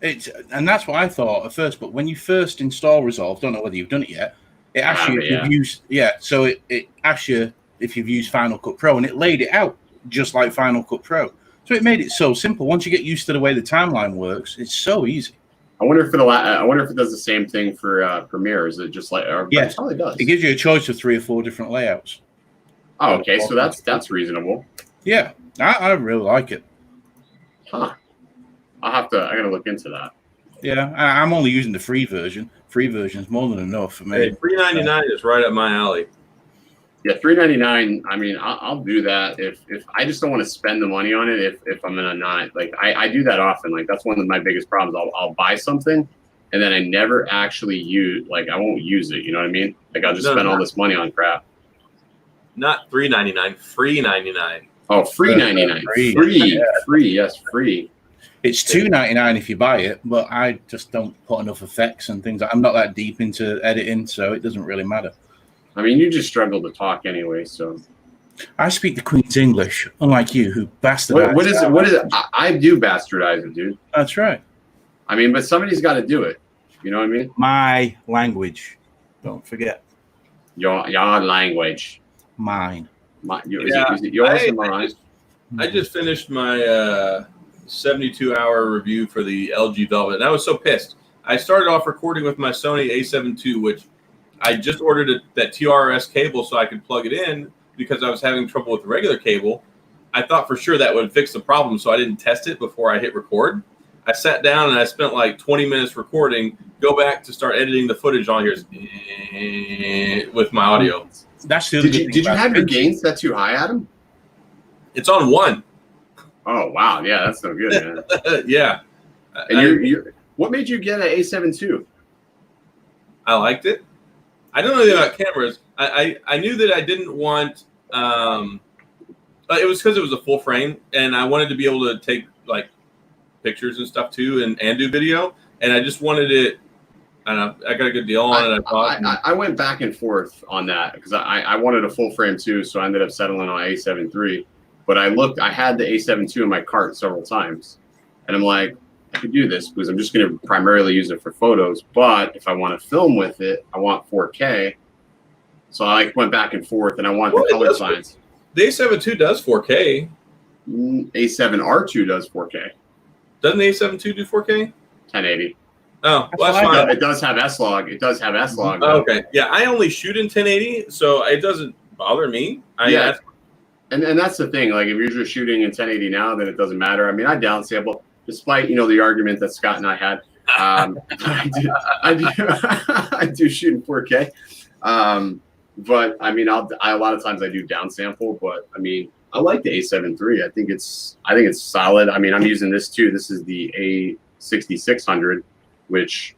And that's what I thought at first. But when you first install Resolve, don't know whether you've done it yet. It asks you if you've used So it asks you if you've used Final Cut Pro, and it laid it out just like Final Cut Pro. So it made it so simple. Once you get used to the way the timeline works, it's so easy. I wonder if it does the same thing for Premiere. Is it just like? Yes, it probably does. It gives you a choice of 3 or 4 different layouts. Oh, okay. So that's reasonable. Yeah, I really like it. Huh. I gotta look into that. Yeah, I'm only using the free version. Free version is more than enough for me. Hey, $3.99 is right up my alley. Yeah, $399. I mean, I'll do that if I just don't want to spend the money on it. If I'm gonna not like, I do that often. Like that's one of my biggest problems. I'll buy something and then I never actually use. Like I won't use it. You know what I mean? Like I'll just spend all this money on crap. Not $3.99, free 99. Oh, free 99, free, yes, free. It's $2.99 if you buy it, but I just don't put enough effects and things. I'm not that deep into editing, so it doesn't really matter. I mean, you just struggle to talk anyway, so. I speak the Queen's English, unlike you, who bastardizes. What is it? What is it? I do bastardize it, dude. That's right. I mean, but somebody's got to do it. You know what I mean? My language. Don't forget. Your language. Mine. Is it yours or mine? I just finished my 72-hour review for the LG Velvet, and I was so pissed. I started off recording with my Sony a7 II, which I just ordered that TRS cable so I could plug it in because I was having trouble with the regular cable. I thought for sure that would fix the problem, so I didn't test it before I hit record. I sat down and I spent like 20 minutes recording, go back to start editing the footage on here with my audio. That's did you have your gain set too high, Adam? It's on 1. Oh, wow. Yeah, that's no good, man. Yeah. And what made you get an A7 II? I liked it. I don't know anything about cameras. I knew that I didn't want it was because it was a full frame, and I wanted to be able to take like pictures and stuff too, and do video. And I just wanted it. I don't know. I got a good deal on it. I went back and forth on that because I wanted a full frame too, so I ended up settling on A7 III. But I had the A7 II in my cart several times, and I'm like, I could do this because I'm just going to primarily use it for photos. But if I want to film with it, I want 4K. So I went back and forth, and I want the color science. The A7 II does 4K. A7R2 does 4K. Doesn't the A7 II do 4K? 1080. Oh, well, that's fine. It does have S-Log. It does have S-Log. Oh, okay. Yeah, I only shoot in 1080, so it doesn't bother me. And that's the thing. Like, if you're just shooting in 1080 now, then it doesn't matter. I mean, I downsample, despite, the argument that Scott and I had. I do shoot in 4K. But, I mean, a lot of times I do downsample. But, I mean, I like the A7 III. I think it's solid. I mean, I'm using this, too. This is the A6600, which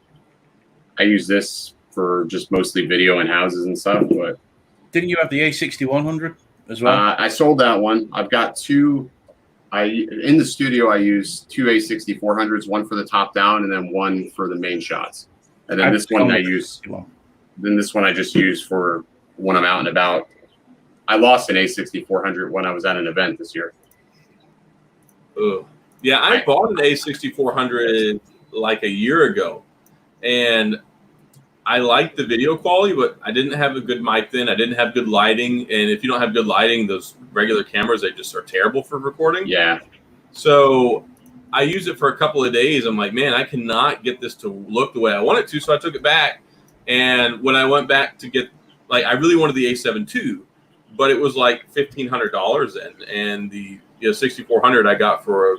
I use this for just mostly video and houses and stuff. But didn't you have the A6100 as well? I sold that one. I've got two. In the studio, I use two A6400s, one for the top down and then one for the main shots. And then this one I just use for when I'm out and about. I lost an A6400 when I was at an event this year. Ooh. Yeah, I bought an A6400 like a year ago, and I liked the video quality, but I didn't have a good mic then. I didn't have good lighting, and if you don't have good lighting, those regular cameras, they just are terrible for recording. Yeah. So I used it for a couple of days. I'm like, man, I cannot get this to look the way I want it to, so I took it back. And when I went back to get, I really wanted the A7 II, but it was like $1,500 then, and the 6400 I got for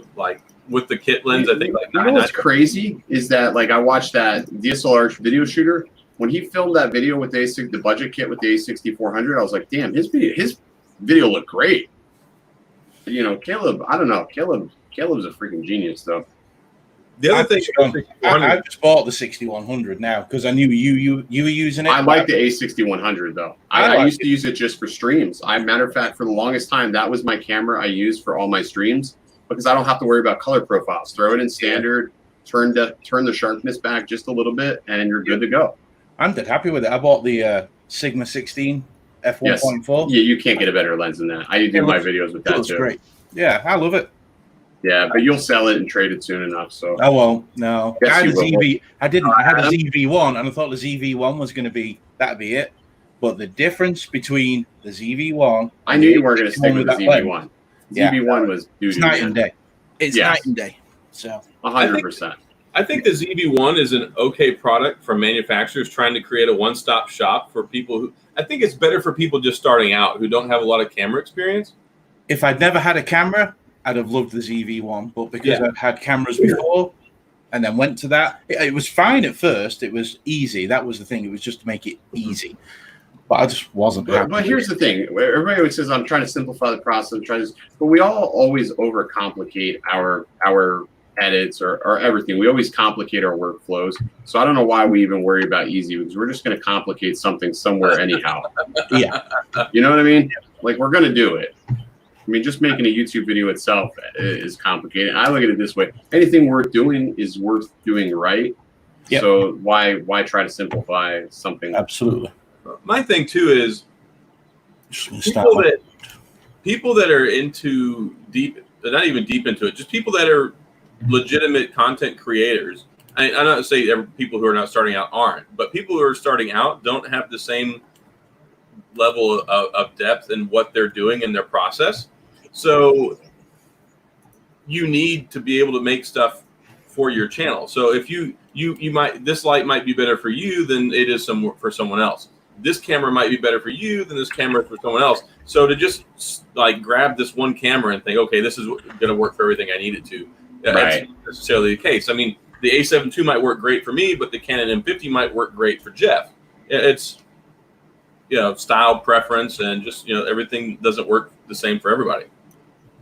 with the kit lens, I think you know what's crazy is that I watched that DSLR video shooter when he filmed that video with the budget kit with the A6400. I was like, damn, his video looked great. Caleb, I don't know, Caleb's a freaking genius though. The other thing, I just bought the 6100 now because I knew you were using it. I like the A6100 though. I used to use it just for streams. Matter of fact, for the longest time, that was my camera I used for all my streams because I don't have to worry about color profiles. Throw it in standard, turn the sharpness back just a little bit, and you're good to go. I'm dead happy with it. I bought the Sigma 16 f1.4. Yeah, you can't get a better lens than that. I do my videos with that too. Great. Yeah, I love it. Yeah, but you'll sell it and trade it soon enough. So I won't. No, I had a ZV. I didn't. I had a ZV1, and I thought the ZV1 was going to be it. But the difference between the ZV1, I knew you weren't going to stick with the ZV1. ZV1 was it's night and day. It's night and day. So 100%. I think the ZV1 is an okay product for manufacturers trying to create a one-stop shop for people who. I think it's better for people just starting out who don't have a lot of camera experience. If I'd never had a camera, I'd have loved the ZV1, but because I've had cameras before and then went to that, it was fine at first. It was easy. That was the thing. It was just to make it easy. But I just wasn't happy. But here's the thing: everybody always says I'm trying to simplify the process, but we all always overcomplicate our edits or everything. We always complicate our workflows. So I don't know why we even worry about easy, because we're just going to complicate something somewhere anyhow. Yeah, you know what I mean? Like, we're going to do it. I mean, just making a YouTube video itself is complicated. I look at it this way: anything worth doing is worth doing right. Yep. So why try to simplify something? Absolutely. My thing too is people that are into not even deep into it, just people that are legitimate content creators. I'm not saying people who are not starting out aren't, but people who are starting out don't have the same level of depth in what they're doing in their process. So you need to be able to make stuff for your channel. So if you might, this light might be better for you than it is for someone else. This camera might be better for you than this camera for someone else. So to just like grab this one camera and think, okay, this is going to work for everything I need it to. That's not necessarily the case. I mean, the A7 II might work great for me, but the Canon M50 might work great for Jeff. It's, style preference, and just, everything doesn't work the same for everybody.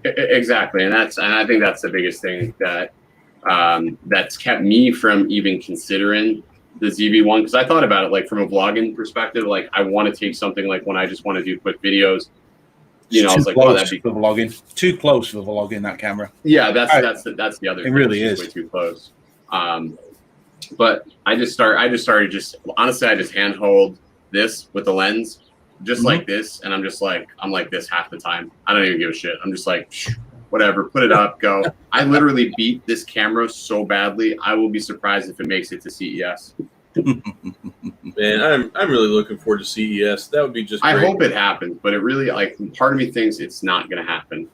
Exactly. And I think that's the biggest thing that that's kept me from even considering the ZV-1, because I thought about it like from a vlogging perspective. Like, I want to take something like when I just want to do quick videos. I was like, oh, that'd be for vlogging. Too close for vlogging, that camera. Yeah, that's the other. It really is way too close. But I just started honestly, I just handhold this with the lens, just like this, and I'm like this half the time. I don't even give a shit. I'm just like, whatever, put it up, go. I literally beat this camera so badly, I will be surprised if it makes it to CES. Man, I'm really looking forward to CES. That would be just great. I hope it happens, but it really, part of me thinks it's not going to happen.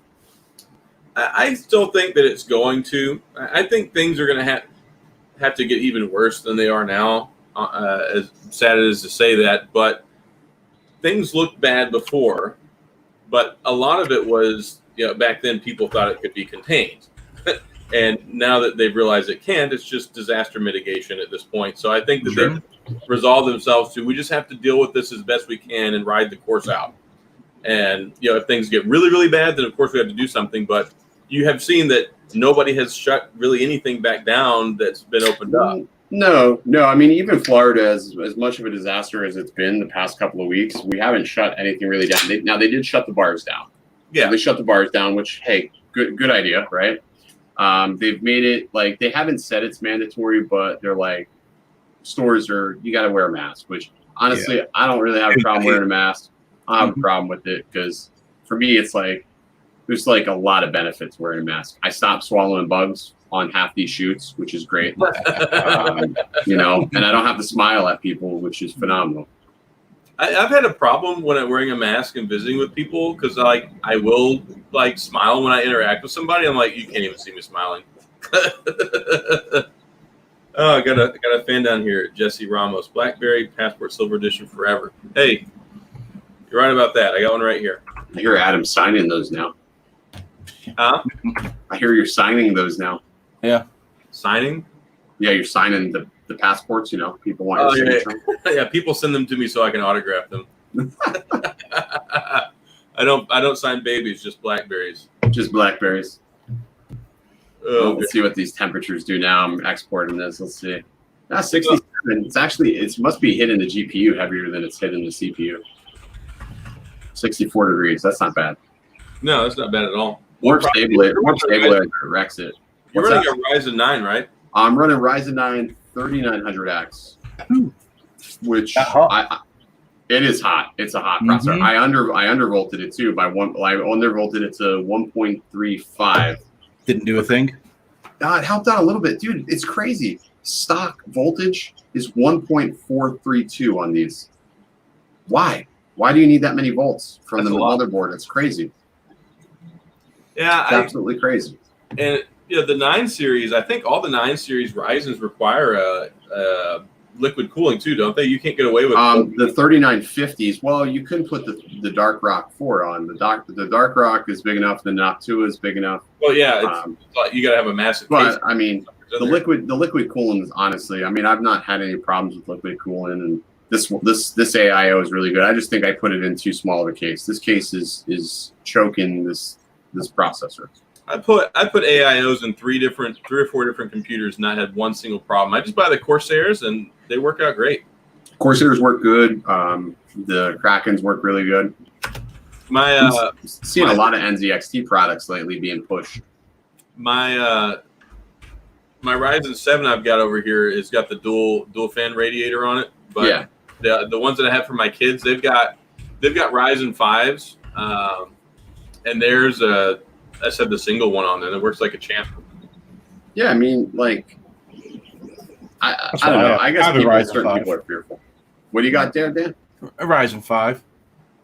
I still think that it's going to. I think things are going to have to get even worse than they are now, as sad it is to say that, but things looked bad before, but a lot of it was, back then people thought it could be contained. And now that they've realized it can't, it's just disaster mitigation at this point. So I think that they've resolved themselves to, we just have to deal with this as best we can and ride the course out. And, if things get really, really bad, then of course we have to do something. But you have seen that nobody has shut really anything back down that's been opened up. No. I mean, even Florida, as much of a disaster as it's been the past couple of weeks, we haven't shut anything really down. They did shut the bars down. Yeah, they shut the bars down, which, hey, good idea, right? They've made it like, they haven't said it's mandatory, but they're like, you got to wear a mask, which honestly, I don't really have a problem wearing a mask. I don't have a problem with it, because for me, it's like, there's like a lot of benefits wearing a mask. I stopped swallowing bugs on half these shoots, which is great. And I don't have to smile at people, which is phenomenal. I've had a problem when I'm wearing a mask and visiting with people, because I will smile when I interact with somebody. I'm like, you can't even see me smiling. Oh, I got a fan down here, Jesse Ramos, BlackBerry Passport Silver Edition forever. Hey, you're right about that. I got one right here. I hear Adam signing those now. Huh? I hear you're signing those now. Yeah. Signing? Yeah, you're signing the passports, people want your signature. Yeah, people send them to me so I can autograph them. I don't sign babies, just Blackberries. Just Blackberries. Oh, let's see what these temperatures do now. I'm exporting this. Let's see. 67. It must be hitting the GPU heavier than it's hitting the CPU. 64 degrees. That's not bad. No, that's not bad at all. Warp stabilizer wrecks it. You're running a Ryzen 9, right? I'm running Ryzen 9 3900X, which it is hot. It's a hot processor. I undervolted it too by one. I undervolted it to 1.35. Didn't do a thing. It helped out a little bit, dude. It's crazy. Stock voltage is 1.432 on these. Why? Why do you need that many volts from the motherboard? It's crazy. Yeah, it's absolutely crazy. And the 9 series, I think all the 9 series Ryzens require liquid cooling too, don't they? You can't get away with the 3950s. Well, you couldn't put the Dark Rock 4 on. The Dark Rock is big enough. The Noctua is big enough. Well, yeah, you got to have a massive. But I mean, the liquid cooling is honestly. I mean, I've not had any problems with liquid cooling, and this AIO is really good. I just think I put it in too small of a case. This case is choking this processor. I put AIOs in 3 or 4 different computers, and not had one single problem. I just buy the Corsairs, and they work out great. Corsairs work good. The Krakens work really good. My seeing a lot of NZXT products lately being pushed. My Ryzen 7 I've got over here has got the dual fan radiator on it, but yeah. the ones that I have for my kids, they've got Ryzen 5s, and there's I said the single one on there that works like a champ. Yeah, I mean, like, I don't know. I guess certain people are fearful. What do you got there, Dan? A Ryzen 5,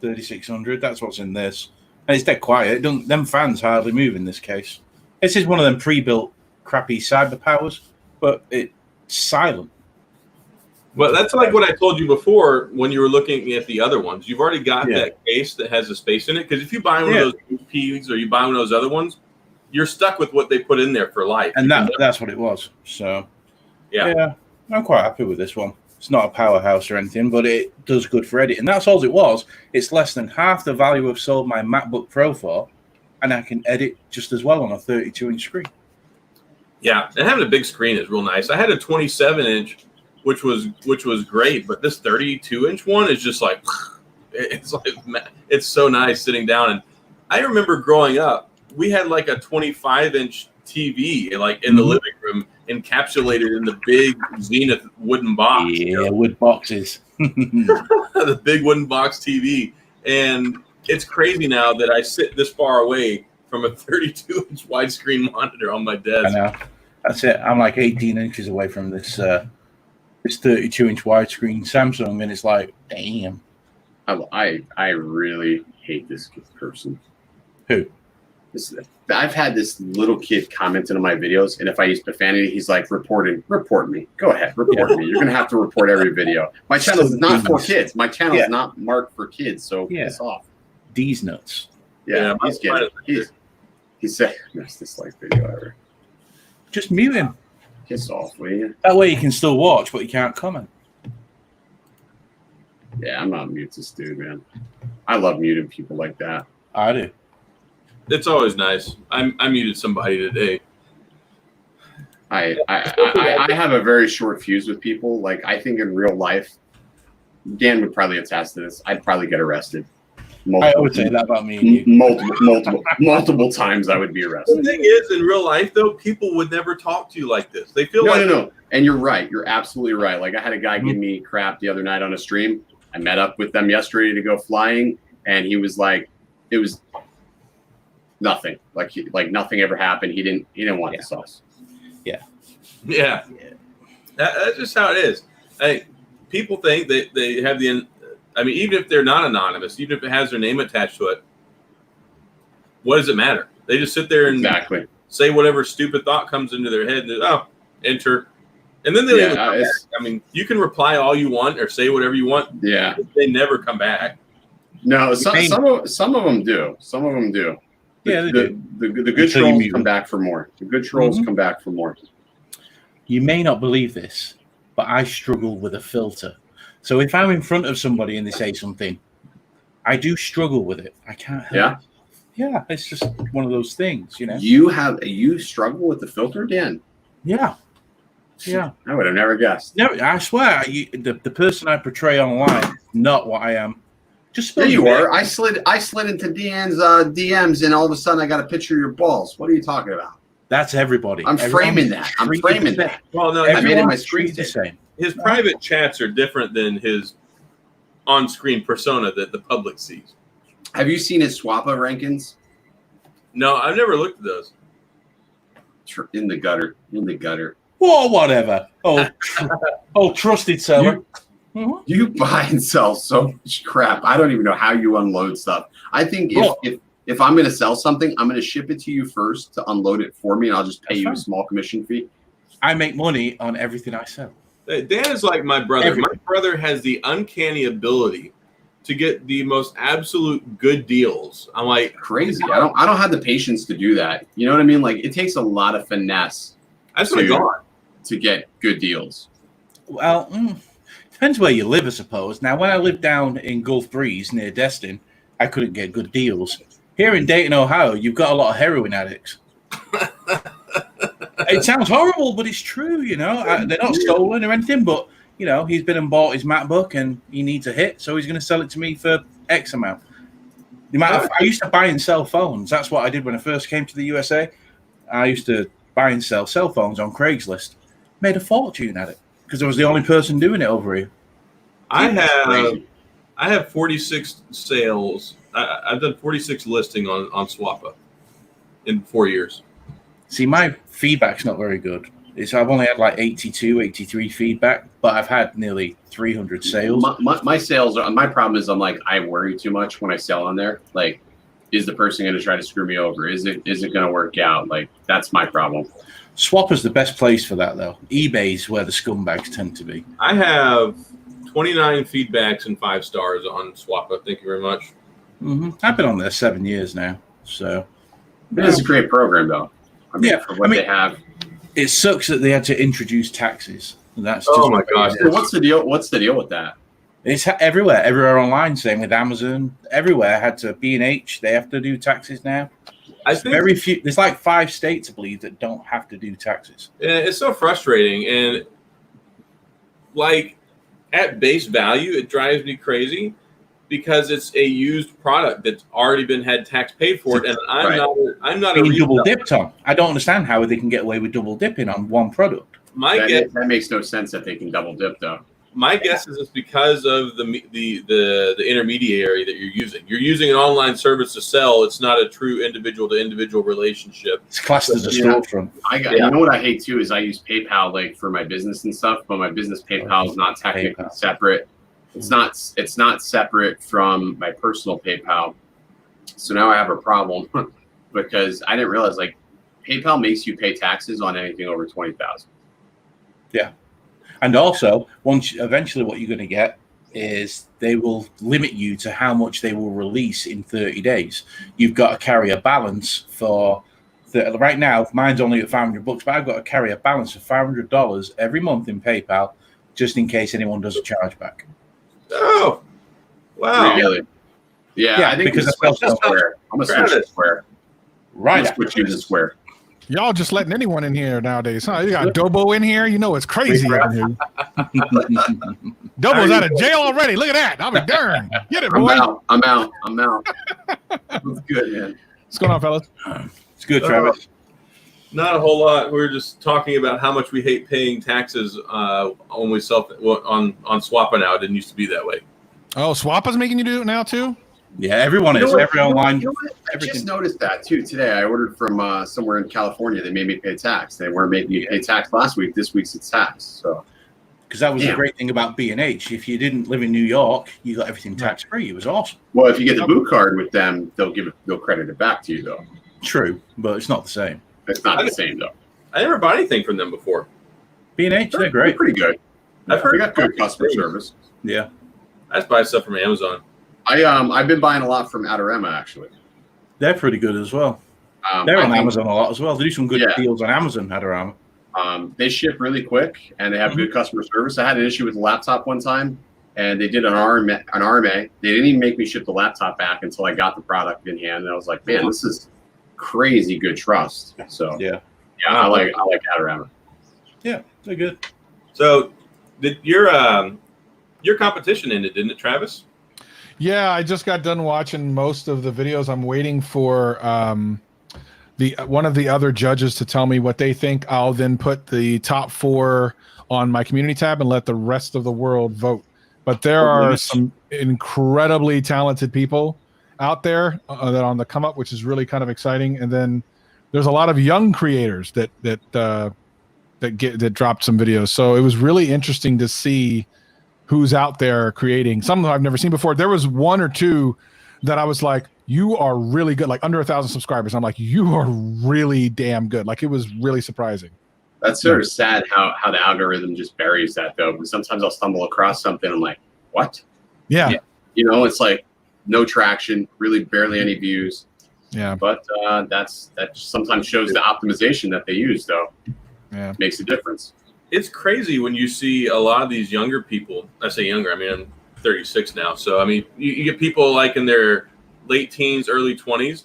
3600. That's what's in this. And it's dead quiet. Them fans hardly move in this case. This is one of them pre-built crappy cyber powers, but it's silent. Well, that's like what I told you before when you were looking at the other ones. You've already got that case that has a space in it. Because if you buy one of those UPs or you buy one of those other ones, you're stuck with what they put in there for life. And that's what it was. So, yeah, I'm quite happy with this one. It's not a powerhouse or anything, but it does good for editing. That's all it was. It's less than half the value I've sold my MacBook Pro for, and I can edit just as well on a 32-inch screen. Yeah, and having a big screen is real nice. I had a 27-inch. Which was great, but this 32-inch one is just like it's so nice sitting down. And I remember growing up, we had like a 25-inch TV like in the living room, encapsulated in the big Zenith wooden box. Yeah, wood boxes. The big wooden box TV, and it's crazy now that I sit this far away from a 32-inch widescreen monitor on my desk. I know. That's it. I'm like 18 inches away from this. This 32-inch widescreen Samsung, and it's like, damn. I really hate this person. Who? I've had this little kid commenting on my videos, and if I use profanity, he's like, report me. Go ahead, report me. You're gonna have to report every video. My channel is not for kids. My channel is not marked for kids, so piss off. These nuts. Yeah, he said best dislike video ever. Just mute him. Piss off, will you? That way you can still watch, but you can't comment. Yeah, I'm not mute this dude, man. I love muting people like that. I do. It's always nice. I muted somebody today. I have a very short fuse with people. Like, I think in real life, Dan would probably attest to this. I'd probably get arrested. I would say that about me and you. Multiple times I would be arrested. The thing is, in real life, though, people would never talk to you like this. They feel No. And you're right. You're absolutely right. Like, I had a guy give me crap the other night on a stream. I met up with them yesterday to go flying, and he was like, it was nothing. Like nothing ever happened. He didn't want the sauce. Yeah. That's just how it is. Hey, people think that they have even if they're not anonymous, even if it has their name attached to it, what does it matter? They just sit there and say whatever stupid thought comes into their head and enter. And then they never come back. I mean, you can reply all you want or say whatever you want. Yeah. They never come back. No, some of them do. Some of them do. The good trolls come back for more. The good trolls come back for more. You may not believe this, but I struggle with a filter. So if I'm in front of somebody and they say something, I do struggle with it. I can't help it. Yeah, it's just one of those things, you know. You struggle with the filter, Dan? Yeah. I would have never guessed. No, I swear, the person I portray online is not what I am. There you are. I slid into Dan's DMs, and all of a sudden I got a picture of your balls. What are you talking about? That's everybody. I'm framing that. Well, no, I made it my screen the same. His private chats are different than his on-screen persona that the public sees. Have you seen his Swappa rankings? No, I've never looked at those. In the gutter. Whoa, whatever. Oh, trusted seller. You buy and sell so much crap. I don't even know how you unload stuff. I think if I'm going to sell something, I'm going to ship it to you first to unload it for me, and I'll just pay you a small commission fee. I make money on everything I sell. Dan is like my brother. My brother has the uncanny ability to get the most absolute good deals. I'm like crazy. I don't have the patience to do that. You know what I mean? Like, it takes a lot of finesse. That's what I got to get good deals. Well, Depends where you live, I suppose. Now, when I lived down in Gulf Breeze near Destin, I couldn't get good deals. Here in Dayton, Ohio, you've got a lot of heroin addicts. It sounds horrible, but it's true, you know. They're not stolen or anything, but, you know, he's been and bought his MacBook and he needs a hit, so he's going to sell it to me for X amount. I used to buy and sell phones. That's what I did when I first came to the USA. I used to buy and sell cell phones on Craigslist. Made a fortune at it because I was the only person doing it over here. I have 46 sales. I've done 46 listing on Swappa in 4 years. See, my feedback's not very good. I've only had like 82, 83 feedback, but I've had nearly 300 sales. My sales are, my problem is I worry too much when I sell on there. Like, is the person going to try to screw me over? Is it going to work out? Like, that's my problem. Swappa's the best place for that, though. eBay's where the scumbags tend to be. I have 29 feedbacks and 5 stars on Swappa. Thank you very much. Mm-hmm. I've been on there 7 years now, so it is a great program, though. For what they have. It sucks that they had to introduce taxes. That's just my gosh! What's the deal? What's the deal with that? It's everywhere online. Same with Amazon. Everywhere had to B&H. They have to do taxes now. I think very few. There's like 5 states, I believe, that don't have to do taxes. It's so frustrating, and like at base value, it drives me crazy because it's a used product that's already had tax paid for it, and I'm not being double dipped on. I don't understand how they can get away with double dipping on one product. That makes no sense that they can double dip, though. My guess is it's because of the intermediary that you're using. You're using an online service to sell. It's not a true individual to individual relationship. It's classed as a storefront. You know what I hate too is I use PayPal like for my business and stuff, but my business PayPal is not technically separate. It's not separate from my personal PayPal. So now I have a problem because I didn't realize like PayPal makes you pay taxes on anything over $20,000. Yeah. And also, eventually what you're going to get is they will limit you to how much they will release in 30 days. You've got to carry a balance for right now, mine's only at $500, but I've got to carry a balance of $500 every month in PayPal just in case anyone does a chargeback. Oh, wow. Really? Yeah, I think because I'm going to switch to Square. Right. I'm going to switch you to Square. Y'all just letting anyone in here nowadays, huh? You got Dobo in here. You know it's crazy in here. Dobo's out of jail already. Look at that. I'm a darn. Get it, boy. I'm out. It's good, man. What's going on, fellas? It's good, Travis. Not a whole lot. We're just talking about how much we hate paying taxes when we sell on Swappa now. It didn't used to be that way. Oh, Swappa's making you do it now too? Yeah, everyone is. Every online. I just noticed that too today. I ordered from somewhere in California. They made me pay tax. They weren't making me pay tax last week. This week's it's tax. So, because that was the great thing about B&H. If you didn't live in New York, you got everything tax free. It was awesome. Well, if you get the boot card with them, they'll credit it back to you though. True, but it's not the same. It's not the same though. I never bought anything from them before. B&H, they're great. They're pretty good. I've heard they got good customer service. Yeah, I just buy stuff from Amazon. I've been buying a lot from Adorama actually. They're pretty good as well. They're on Amazon a lot as well. They do some good deals on Amazon, Adorama. They ship really quick and they have good customer service. I had an issue with the laptop one time, and they did an RMA. They didn't even make me ship the laptop back until I got the product in hand, and I was like, man, this is crazy good trust. So yeah, I like Adorama. Yeah, they're good. So, your competition ended, didn't it, Travis? Yeah, I just got done watching most of the videos. I'm waiting for one of the other judges to tell me what they think. I'll then put the top 4 on my community tab and let the rest of the world vote. But there are some incredibly talented people out there that are on the come up, which is really kind of exciting. And then there's a lot of young creators that dropped some videos. So it was really interesting to see who's out there creating. Some of them I've never seen before. There was 1 or 2 that I was like, you are really good, like under 1,000 subscribers. I'm like, you are really damn good. Like, it was really surprising. That's sort of sad how the algorithm just buries that though. Because sometimes I'll stumble across something. I'm like, what? Yeah. You know, it's like no traction, really barely any views. Yeah. But that sometimes shows the optimization that they use though. Yeah. Makes a difference. it's crazy when you see a lot of these younger people. I say younger, I mean, I'm 36 now. So, I mean, you get people like in their late teens, early 20s.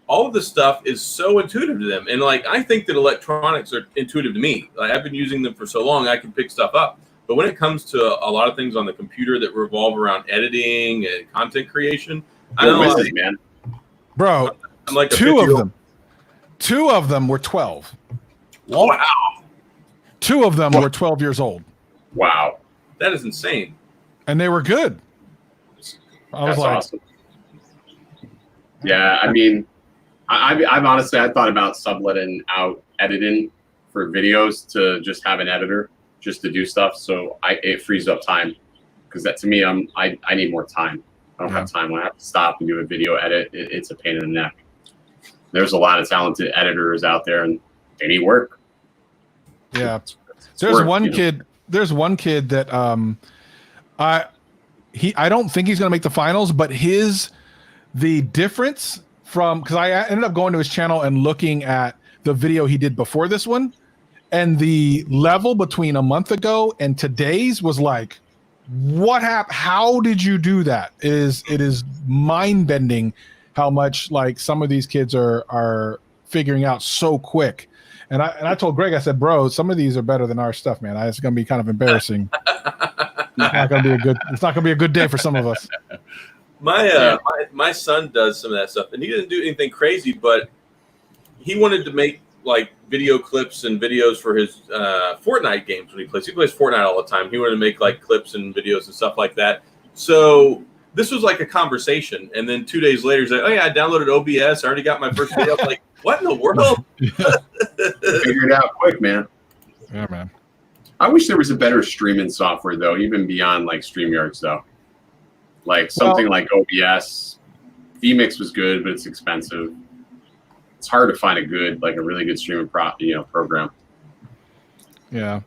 All of this stuff is so intuitive to them. And like, I think that electronics are intuitive to me. Like, I've been using them for so long, I can pick stuff up. But when it comes to a lot of things on the computer that revolve around editing and content creation, I don't know, like, man. Bro, I'm like two of them were 12. Wow. Two of them were 12 years old. Wow. That is insane. And they were good. I was That's like, awesome. Yeah, I mean, I've honestly, I thought about subletting out editing for videos to just have an editor just to do stuff. So it frees up time, because that to me, I need more time. I don't have time when I have to stop and do a video edit. It's a pain in the neck. There's a lot of talented editors out there, and they need work. yeah. It's There's work, one kid. There's one kid that I don't think he's gonna make the finals, but the difference from, because I ended up going to his channel and looking at the video he did before this one, and the level between a month ago and today's was like, what happened? How did you do that? It is mind bending how much like some of these kids are figuring out so quick. And I told Greg, I said, bro, some of these are better than our stuff, man. It's gonna be kind of embarrassing. It's not gonna be a good day for some of us. My son does some of that stuff, and he didn't do anything crazy, but he wanted to make like video clips and videos for his Fortnite games when he plays. He plays Fortnite all the time. He wanted to make like clips and videos and stuff like that. So this was like a conversation, and then 2 days later, he's like, "Oh yeah, I downloaded OBS. I already got my first video." I'm like, what in the world? Figure it out quick, man. Yeah, man. I wish there was a better streaming software, though, even beyond like StreamYards, though. Like something like OBS. vMix was good, but it's expensive. It's hard to find a really good streaming program. Yeah.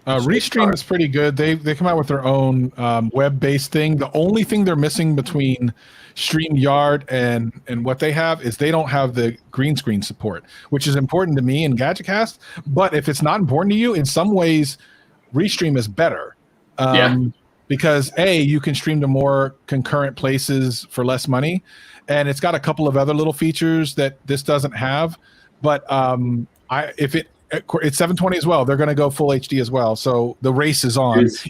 Restream is pretty good. They come out with their own web-based thing. The only thing they're missing between StreamYard and what they have is they don't have the green screen support, which is important to me in GadgetCast. But if it's not important to you, in some ways, Restream is better. Because you can stream to more concurrent places for less money, and it's got a couple of other little features that this doesn't have. But it's 720 as well. They're going to go full HD as well. So the race is on. Is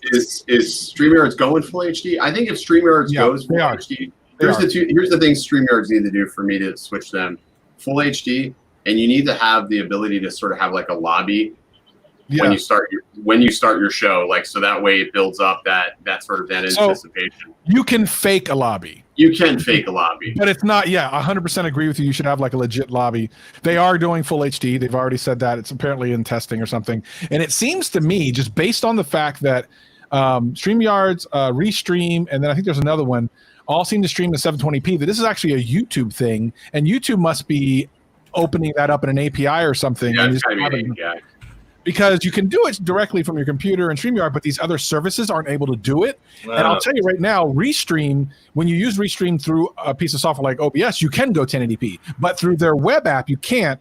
StreamYards going full HD? I think if StreamYards goes full HD, here's the thing StreamYards need to do for me to switch them full HD, and you need to have the ability to sort of have like a lobby when you start your show, like, so that way it builds up that sort of anticipation. You can fake a lobby. You can fake a lobby, but it's not. Yeah, 100% agree with you. You should have like a legit lobby. They are doing full HD. They've already said that. It's apparently in testing or something. And it seems to me, just based on the fact that StreamYards, Restream, and then I think there's another one, all seem to stream to 720p, that this is actually a YouTube thing, and YouTube must be opening that up in an API or something. Yeah, it's gotta be an API. Because you can do it directly from your computer and StreamYard, but these other services aren't able to do it. Wow. And I'll tell you right now, Restream, when you use Restream through a piece of software like OBS, you can go 1080p, but through their web app, you can't.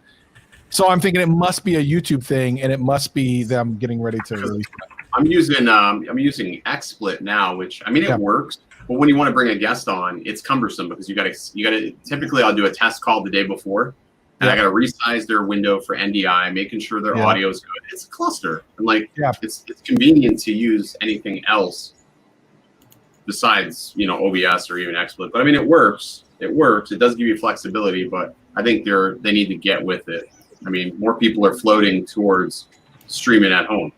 So I'm thinking it must be a YouTube thing, and it must be them getting ready to release it. I'm using XSplit now, which it works, but when you want to bring a guest on, it's cumbersome because you got to. Typically, I'll do a test call the day before. And I got to resize their window for NDI, making sure their audio is good. It's a cluster. And it's convenient to use anything else besides, OBS or even XSplit. But it works. It works. It does give you flexibility, but I think they need to get with it. More people are floating towards streaming at home.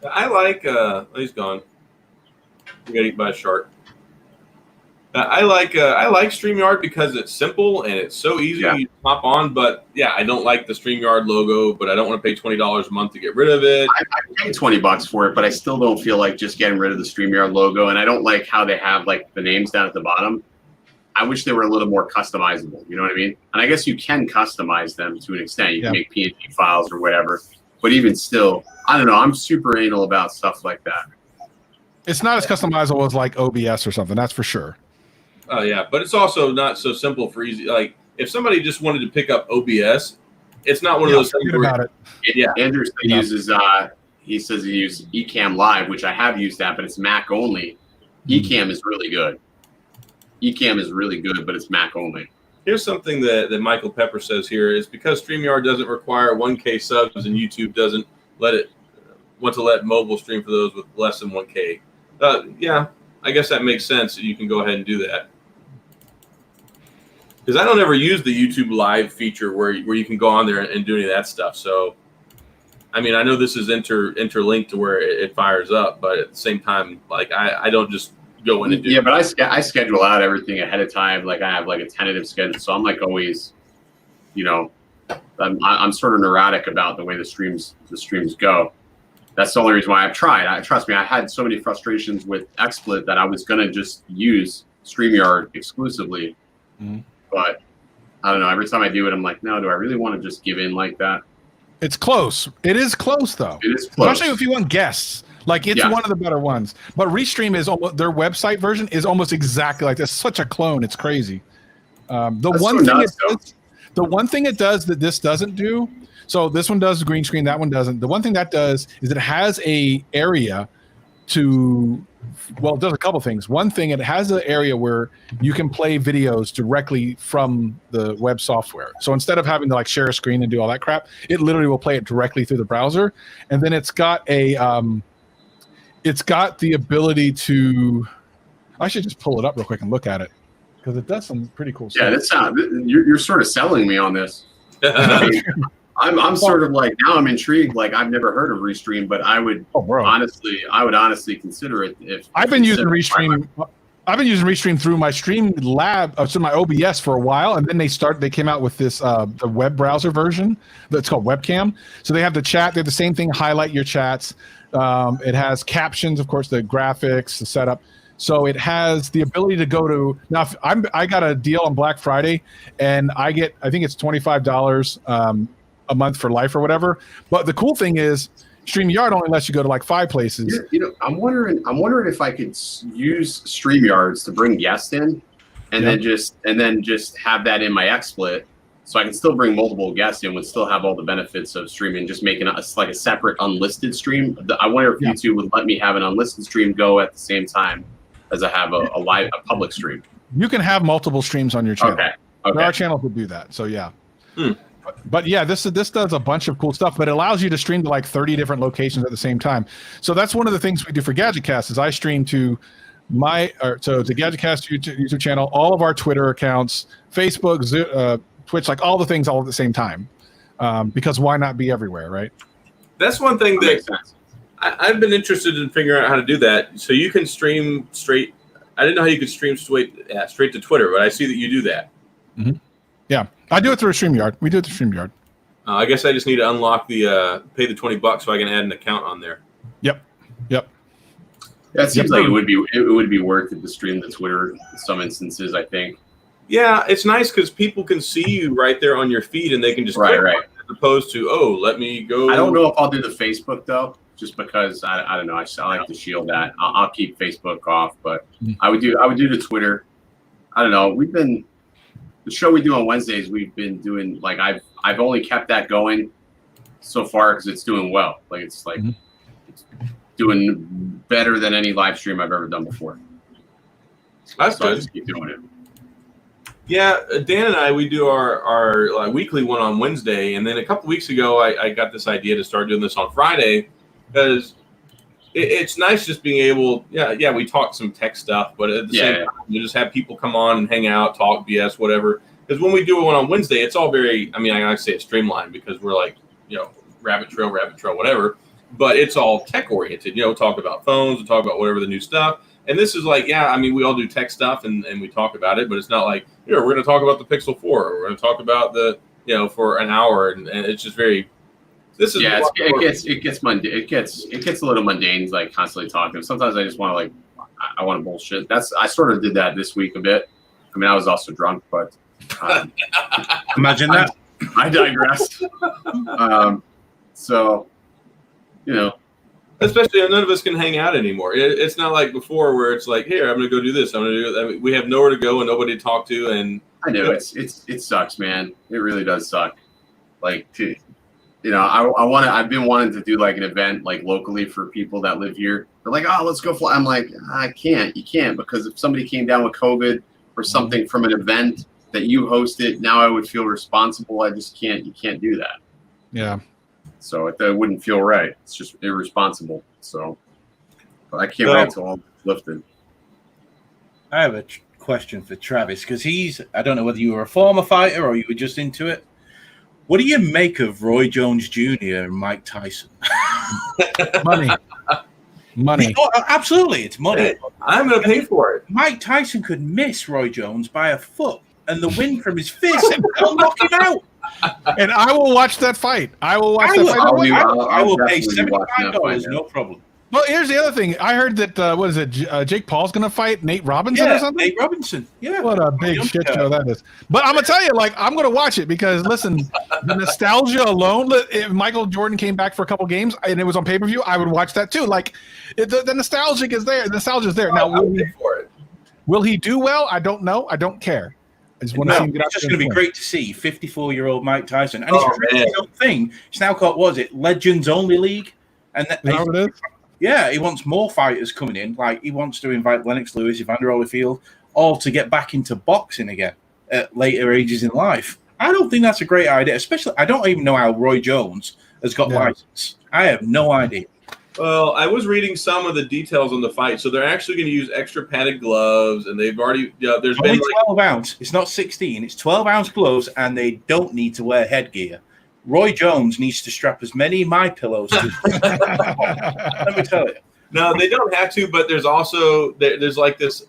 I like, he's gone. We got eaten by a shark. I like StreamYard because it's simple and it's so easy to hop on. But I don't like the StreamYard logo, but I don't want to pay $20 a month to get rid of it. I paid $20 for it, but I still don't feel like just getting rid of the StreamYard logo. And I don't like how they have like the names down at the bottom. I wish they were a little more customizable. You know what I mean? And I guess you can customize them to an extent. You can make PNG files or whatever. But even still, I don't know. I'm super anal about stuff like that. It's not as customizable as like OBS or something. That's for sure. Oh yeah, but it's also not so simple for easy. Like if somebody just wanted to pick up OBS it's not one of those things about it. Yeah. Andrew uses he says he uses Ecamm Live, which I have used that, but it's Mac only. Ecamm is really good. Ecamm is really good, but it's Mac only. Here's something that Michael Pepper says here is because StreamYard doesn't require 1K subs and YouTube doesn't want to let mobile stream for those with less than 1K. Yeah, I guess that makes sense. You can go ahead and do that. Because I don't ever use the YouTube Live feature where you can go on there and do any of that stuff. So, I mean, I know this is interlinked to where it fires up, but at the same time, like I don't just go in and do. Yeah, but I schedule out everything ahead of time. Like I have like a tentative schedule, so I'm like always, I'm sort of neurotic about the way the streams go. That's the only reason why I've tried. Trust me, I had so many frustrations with XSplit that I was gonna just use StreamYard exclusively. Mm-hmm. But I don't know. Every time I do it, I'm like, no, do I really want to just give in like that? It's close. It is close, though. It is close. Especially if you want guests. Like, it's one of the better ones. But Restream is almost, their website version is almost exactly like this. Such a clone. It's crazy. The one thing it does that this doesn't do, so this one does green screen, that one doesn't. The one thing that does is it has a area to, well, it does a couple things. One thing, it has an area where you can play videos directly from the web software. So instead of having to like share a screen and do all that crap, it literally will play it directly through the browser. And then it's got the ability to, I should just pull it up real quick and look at it because it does some pretty cool stuff. Yeah, you're sort of selling me on this. I'm sort of like, now I'm intrigued. Like I've never heard of Restream, but I would honestly consider it. If I've been using Restream. I've been using Restream through my Stream Lab, so my OBS for a while, and then they came out with this the web browser version that's called Webcam. So they have the chat. They have the same thing. Highlight your chats. It has captions, of course, the graphics, the setup. So it has the ability to go to now. I got a deal on Black Friday, and I think it's $25 a month for life or whatever. But the cool thing is StreamYard only lets you go to like 5 places. I'm wondering if I could use StreamYards to bring guests in and then just have that in my XSplit, so I can still bring multiple guests in, would still have all the benefits of streaming, just making like a separate unlisted stream. I wonder if YouTube would let me have an unlisted stream go at the same time as I have a public stream. You can have multiple streams on your channel. Okay. There are channels that do that. So yeah. But yeah, this does a bunch of cool stuff, but it allows you to stream to like 30 different locations at the same time. So that's one of the things we do for GadgetCast is I stream to the GadgetCast YouTube channel, all of our Twitter accounts, Facebook, Twitch, like all the things all at the same time. Because why not be everywhere, right? That's one thing that I've been interested in figuring out how to do that. So you can stream straight. I didn't know how you could stream straight to Twitter, but I see that you do that. Mm-hmm. Yeah, I do it through StreamYard. We do it through StreamYard. I guess I just need to unlock pay the $20 so I can add an account on there. Yep. That seems like it would be worth it to stream to Twitter in some instances, I think. Yeah, it's nice because people can see you right there on your feed and they can just right. as opposed to, let me go. I don't know if I'll do the Facebook though, just because I don't know. I like to shield that. I'll keep Facebook off, but I would do the Twitter. I don't know. The show we do on Wednesdays, we've been doing like I've only kept that going so far because it's doing well. Like it's doing better than any live stream I've ever done before. That's good. I just keep doing it. Yeah, Dan and I, we do our weekly one on Wednesday, and then a couple weeks ago, I got this idea to start doing this on Friday because it's nice just being able. Yeah, we talk some tech stuff, but at the same time, you just have people come on and hang out, talk BS, whatever. Because when we do one on Wednesday, it's all very. I mean, I say it's streamlined because we're like, rabbit trail, whatever. But it's all tech oriented. Talk about phones, we talk about whatever the new stuff. And this is like, we all do tech stuff and we talk about it, but it's not like, we're going to talk about the Pixel 4. Or we're going to talk about the, for an hour. And it's just very, this is. Yeah, it gets mundane. It gets a little mundane, like constantly talking. Sometimes I just want to I want to bullshit. I sort of did that this week a bit. I mean, I was also drunk, but. Imagine that. I digress. So, Especially none of us can hang out anymore. It's not like before where it's like, here, I'm going to go do this. I'm going to do that. I mean, we have nowhere to go and nobody to talk to. And I know it sucks, man. It really does suck. like to, I've been wanting to do like an event like locally for people that live here. They're like, oh, let's go fly. I'm like, I can't. You can't, because if somebody came down with COVID or something from an event that you hosted, now I would feel responsible. I just can't. You can't do that. Yeah. So it wouldn't feel right. It's just irresponsible. So, but I can't wait until all it's lifted. I have a question for Travis, because I don't know whether you were a former fighter or you were just into it. What do you make of Roy Jones Jr. and Mike Tyson? Money. Oh, absolutely, it's money. Hey, I'm going to pay for it. Mike Tyson could miss Roy Jones by a foot, and the wind from his fist will knock him out. And I will watch that fight. I will watch that fight. I will pay $75, no problem. Well, here's the other thing. I heard that Jake Paul's going to fight Nate Robinson or something? Nate Robinson. Yeah. What a big shit show that is. But I'm going to tell you, I'm going to watch it because, listen, the nostalgia alone, if Michael Jordan came back for a couple games and it was on pay-per-view, I would watch that too. The nostalgia is there. The nostalgia is there. Now, will he do well? I don't know. I don't care. It's just going to be great to see 54-year-old Mike Tyson. And his own thing. It's now called, what is it, Legends Only League? And is that what it is? Yeah, he wants more fighters coming in. Like, he wants to invite Lennox Lewis, Evander Holyfield, all to get back into boxing again at later ages in life. I don't think that's a great idea, especially I don't even know how Roy Jones has got license. I have no idea. Well, I was reading some of the details on the fight. So they're actually going to use extra padded gloves, and they've already there's only 12 ounce. It's not 16. It's 12-ounce gloves, and they don't need to wear headgear. Roy Jones needs to strap as many My Pillows to. Let me tell you. No, they don't have to, but there's also there's like this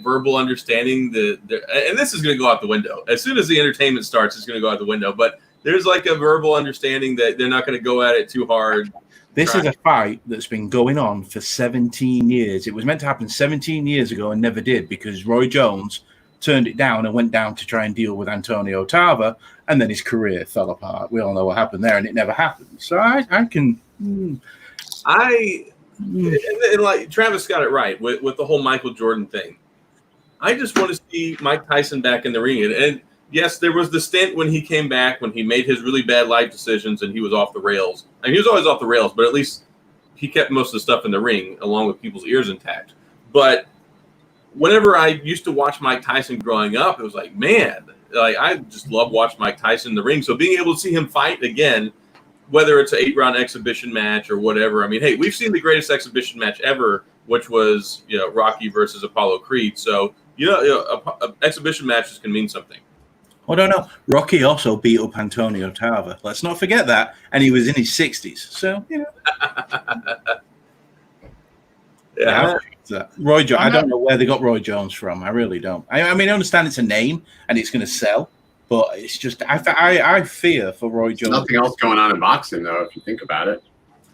verbal understanding and this is going to go out the window as soon as the entertainment starts. It's going to go out the window, but there's like a verbal understanding that they're not going to go at it too hard. This is a fight that's been going on for 17 years. It was meant to happen 17 years ago and never did because Roy Jones turned it down and went down to try and deal with Antonio Tarver, and then his career fell apart. We all know what happened there, and it never happened. So I can... And like Travis got it right with the whole Michael Jordan thing. I just want to see Mike Tyson back in the ring. And yes, there was the stint when he came back, when he made his really bad life decisions and he was off the rails. I mean, he was always off the rails, but at least he kept most of the stuff in the ring along with people's ears intact. But whenever I used to watch Mike Tyson growing up, it was like, man, I just love watching Mike Tyson in the ring. So being able to see him fight again, whether it's an 8-round exhibition match or whatever. I mean, hey, we've seen the greatest exhibition match ever, which was Rocky versus Apollo Creed. So exhibition matches can mean something. Oh, no. Rocky also beat up Antonio Tarver. Let's not forget that. And he was in his 60s. So, Yeah. Roy Jones. I don't know where they got Roy Jones from. I really don't. I mean, I understand it's a name and it's going to sell, but it's just I fear for Roy Jones. There's nothing else going on in boxing, though, if you think about it.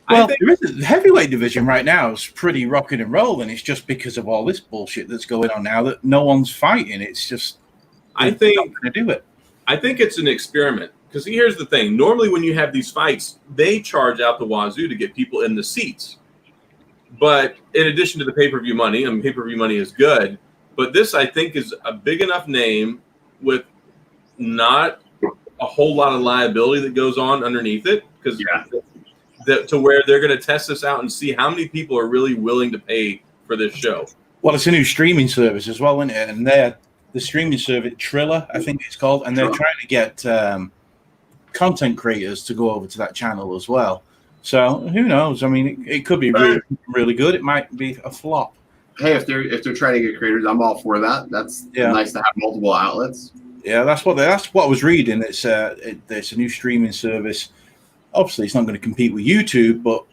Well, the heavyweight division right now is pretty rocking and rolling. It's just because of all this bullshit that's going on now that no one's fighting. It's just I think not going to do it. I think it's an experiment because here's the thing. Normally, when you have these fights, they charge out the wazoo to get people in the seats. But in addition to the pay-per-view money, I mean, pay-per-view money is good. But this, I think, is a big enough name with not a whole lot of liability that goes on underneath it. Because to where they're going to test this out and see how many people are really willing to pay for this show. Well, it's a new streaming service as well, isn't it? And the streaming service, Triller, I think it's called, and they're trying to get content creators to go over to that channel as well. So who knows? I mean, it could be really, really good. It might be a flop. Hey, if they're trying to get creators, I'm all for that. That's nice to have multiple outlets. Yeah, that's what I was reading. It's a new streaming service. Obviously, it's not going to compete with YouTube, but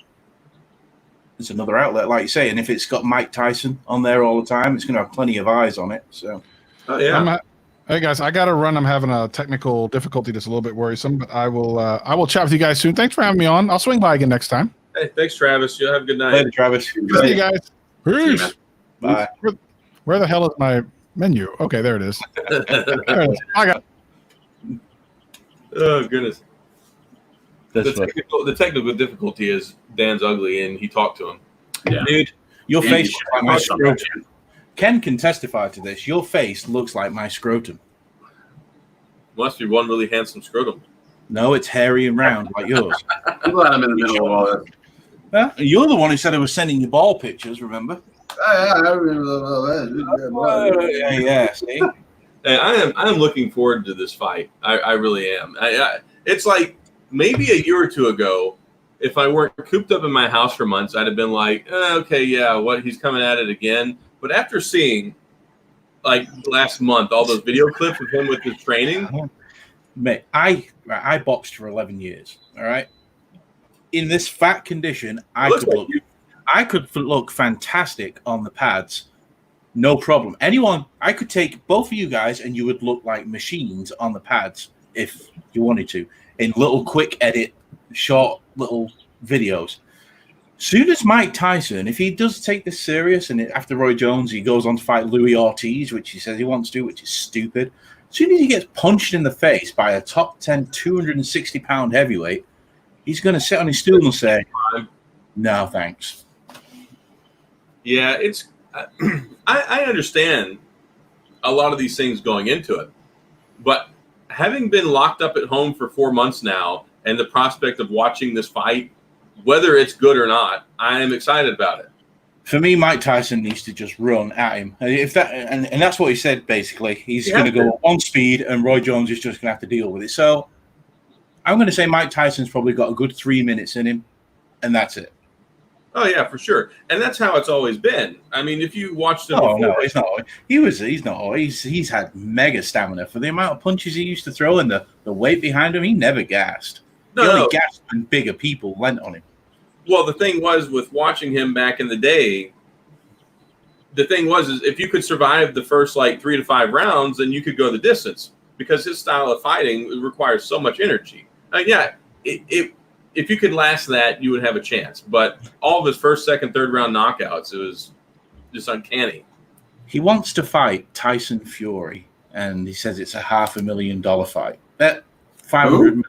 it's another outlet, like you say. And if it's got Mike Tyson on there all the time, it's going to have plenty of eyes on it. So, hey guys, I got to run. I'm having a technical difficulty that's a little bit worrisome, but I will chat with you guys soon. Thanks for having me on. I'll swing by again next time. Hey, thanks, Travis. You have a good night. Later, Travis. See you guys. Peace. Bye. Where the hell is my menu? Okay, there it is. There it is. I got it. Oh, goodness. The technical difficulty is Dan's ugly, and he talked to him. Yeah. Dude, your face looks like my scrotum. Ken can testify to this. Your face looks like my scrotum. Must be one really handsome scrotum. No, it's hairy and round like yours. I'm glad I'm in the middle of all this. Huh? You're the one who said I was sending you ball pictures, remember? Yeah, see? And I am looking forward to this fight. I really am. It's like maybe a year or two ago, if I weren't cooped up in my house for months, I'd have been like, okay, yeah, what, he's coming at it again. But after seeing, like last month, all those video clips of him with his training. Mate, I boxed for 11 years, all right? In this fat condition, I could look fantastic on the pads. No problem. I could take both of you guys and you would look like machines on the pads if you wanted to, in little quick edit, short little videos. Soon as Mike Tyson, if he does take this serious, and after Roy Jones, he goes on to fight Louis Ortiz, which he says he wants to, which is stupid. As soon as he gets punched in the face by a top 10, 260-pound heavyweight, he's going to sit on his stool and say, no, thanks. Yeah, it's I understand a lot of these things going into it, but having been locked up at home for 4 months now, and the prospect of watching this fight, whether it's good or not, I am excited about it. For me, Mike Tyson needs to just run at him. If that and that's what he said basically. He's going to go on speed, and Roy Jones is just going to have to deal with it. So I'm going to say Mike Tyson's probably got a good 3 minutes in him, and that's it. Oh yeah, for sure, and that's how it's always been. I mean, if you watched him, no, it's not. He's had mega stamina for the amount of punches he used to throw and the weight behind him. He never gassed. He only gassed when bigger people went on him. Well, the thing was with watching him back in the day, is if you could survive the first like 3 to 5 rounds, then you could go the distance because his style of fighting requires so much energy. If you could last that, you would have a chance. But all of his first, second, third round knockouts, it was just uncanny. He wants to fight Tyson Fury, and he says it's a $500,000 fight. That $500 million.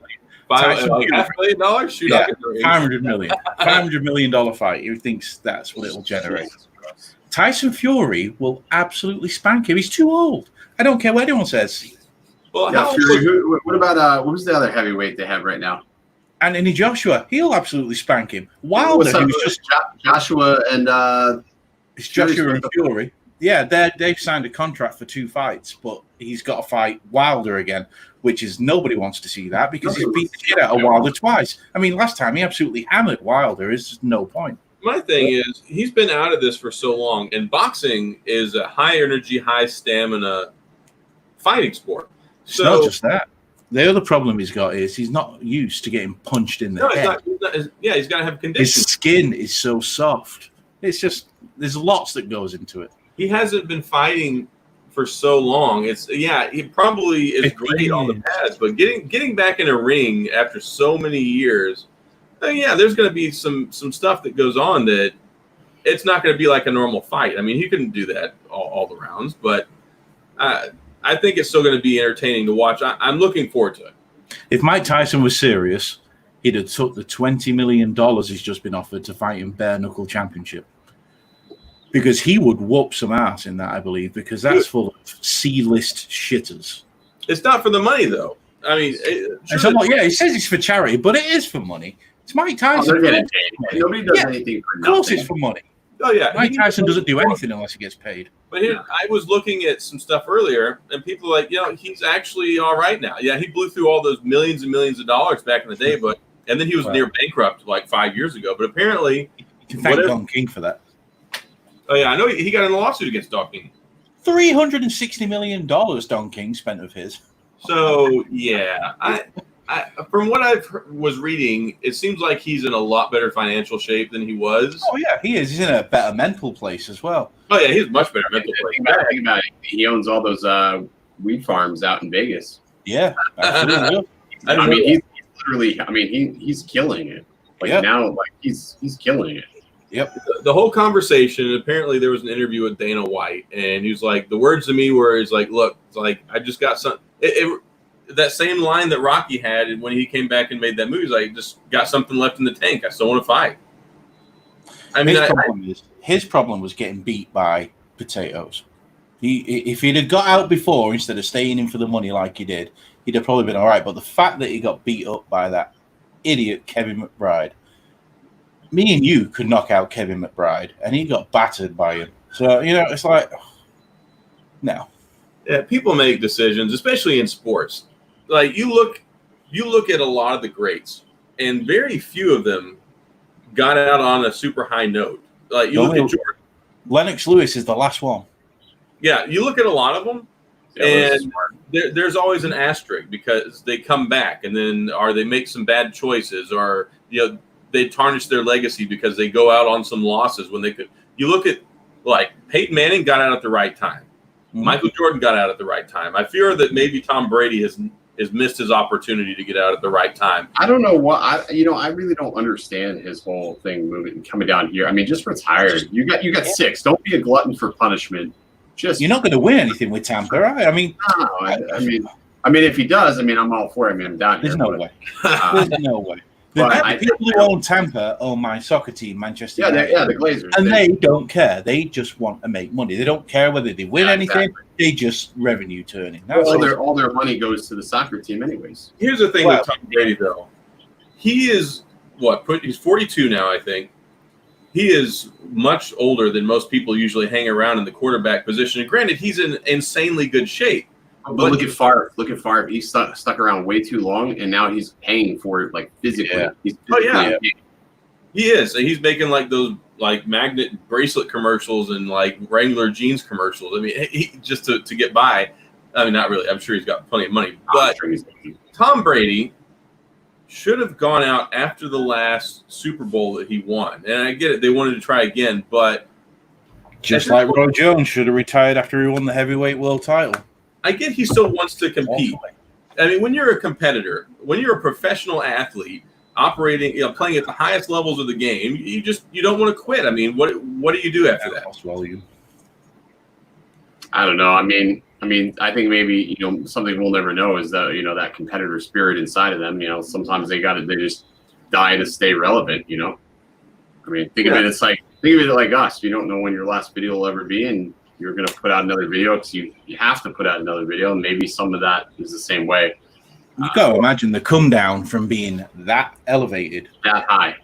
$500,000? Shoot, yeah, $500 million. $500 million fight. He thinks that's what it will generate. Tyson Fury will absolutely spank him. He's too old. I don't care what anyone says. Well, yeah, Fury. What about who's the other heavyweight they have right now? Anthony Joshua. He'll absolutely spank him. Wilder, who's just Joshua and it's Joshua and Fury. Yeah, they've signed a contract for 2 fights, but he's got to fight Wilder again, which is nobody wants to see that because he's beat the shit out of Wilder twice. I mean, last time he absolutely hammered Wilder. It's just no point. My thing is, he's been out of this for so long, and boxing is a high energy, high stamina fighting sport. It's not just that. The other problem he's got is he's not used to getting punched in the head. He's got to have conditioning. His skin is so soft. It's just there's lots that goes into it. He hasn't been fighting for so long. He probably is great on the pads, but getting back in a ring after so many years, there's going to be some stuff that goes on that it's not going to be like a normal fight. I mean, he couldn't do that all the rounds, but I think it's still going to be entertaining to watch. I'm looking forward to it. If Mike Tyson was serious, he'd have took the $20 million he's just been offered to fight in bare knuckle championship. Because he would whoop some ass in that, I believe, because that's full of C-list shitters. It's not for the money, though. I mean, he says it's for charity, but it is for money. It's Mike Tyson. Nobody does anything for nothing. Of course it's for money. Oh, yeah. Mike Tyson doesn't do anything unless he gets paid. But I was looking at some stuff earlier, and people are like, he's actually all right now. Yeah, he blew through all those millions and millions of dollars back in the day, and then he was near bankrupt like 5 years ago. But apparently, you can thank Don King for that. Oh, yeah, I know he got in a lawsuit against Don King. $360 million Don King spent of his. So, yeah. From what I was reading, it seems like he's in a lot better financial shape than he was. Oh, yeah, he is. He's in a better mental place as well. Oh, yeah, he's much better mental place. Think about it. He owns all those weed farms out in Vegas. Yeah, absolutely. He's literally, he's killing it. He's killing it. Yep. The whole conversation, apparently there was an interview with Dana White, and he was like, the words to me were, he's like, look, it's like, I just got some, that same line that Rocky had when he came back and made that movie, he's like, just got something left in the tank. I still want to fight. I mean, his problem was getting beat by potatoes. If he'd have got out before instead of staying in for the money like he did, he'd have probably been all right. But the fact that he got beat up by that idiot Kevin McBride, me and you could knock out Kevin McBride, and he got battered by him. So, it's like, no. Yeah, people make decisions, especially in sports. Like you look at a lot of the greats, and very few of them got out on a super high note. Like you look at Jordan. Lennox Lewis is the last one. Yeah, you look at a lot of them, and there's always an asterisk because they come back, and then or they make some bad choices, or they tarnish their legacy because they go out on some losses when they could. You look at like Peyton Manning got out at the right time. Michael Jordan got out at the right time. I fear that maybe Tom Brady has missed his opportunity to get out at the right time. I don't know what I really don't understand his whole thing moving coming down here. I mean, just retire. You got 6. Don't be a glutton for punishment. You're not going to win anything with Tampa, right? I mean, if he does, I'm all for it. I'm down here. There's no way. There's no way. The people who own Tampa own my soccer team, Manchester United. The Glazers. And they don't care. They just want to make money. They don't care whether they win anything. Exactly. They just revenue turning. All their money goes to the soccer team anyways. Here's the thing with Tom Brady, though. He is, he's 42 now, I think. He is much older than most people usually hang around in the quarterback position. And granted, he's in insanely good shape. But look at Favre. Look at Favre. He's stuck around way too long, and now he's paying for it, like physically. Yeah. He is. He's making like those like magnet bracelet commercials and like Wrangler jeans commercials. I mean, he just to get by. I mean, not really. I'm sure he's got plenty of money. But Tom Brady should have gone out after the last Super Bowl that he won. And I get it. They wanted to try again, but just like Roy Jones should have retired after he won the heavyweight world title. I get he still wants to compete. I mean, when you're a competitor, when you're a professional athlete operating, playing at the highest levels of the game, you don't want to quit. I mean, what do you do after that? I don't know. I mean, I think maybe something we'll never know is that that competitor spirit inside of them. Sometimes they just die to stay relevant. I mean, think of it like us. You don't know when your last video will ever be, and you're going to put out another video because you have to put out another video. And maybe some of that is the same way. You got to imagine the come down from being that elevated, that high,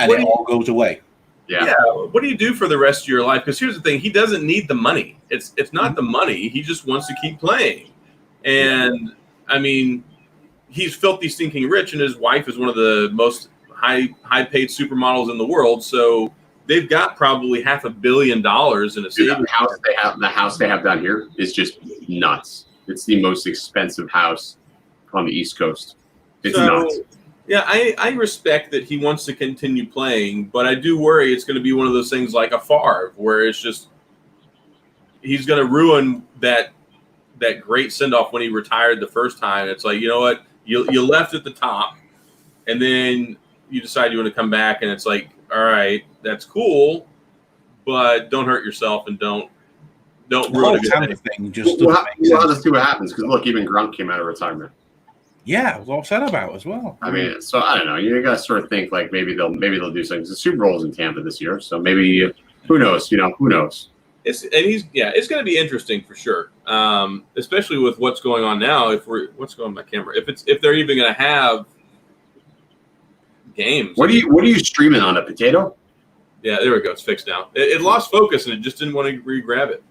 and it all goes away. Yeah. What do you do for the rest of your life? Because here's the thing: he doesn't need the money. It's not the money. He just wants to keep playing. And I mean, he's filthy, stinking rich, and his wife is one of the most high paid supermodels in the world. So they've got probably $500 million in a savings. The house they have down here is just nuts. It's the most expensive house on the East Coast. It's nuts. Yeah, I respect that he wants to continue playing, but I do worry it's going to be one of those things like a Favre, where it's just he's going to ruin that great send-off when he retired the first time. It's like, you know what, you left at the top, and then you decide you want to come back, and it's like, all right, that's cool, but don't hurt yourself and don't ruin a good thing. We'll have to see what happens, because look, even Gronk came out of retirement. Yeah, I was all set about as well. I mean, so I don't know. You got to sort of think like maybe they'll do something. The Super Bowl's in Tampa this year, so maybe who knows? Who knows? It's going to be interesting for sure, especially with what's going on now. What's going on my camera? If they're even going to have games. What are you streaming on, a potato? Yeah, there we go. It's fixed now. It lost focus and it just didn't want to re-grab it.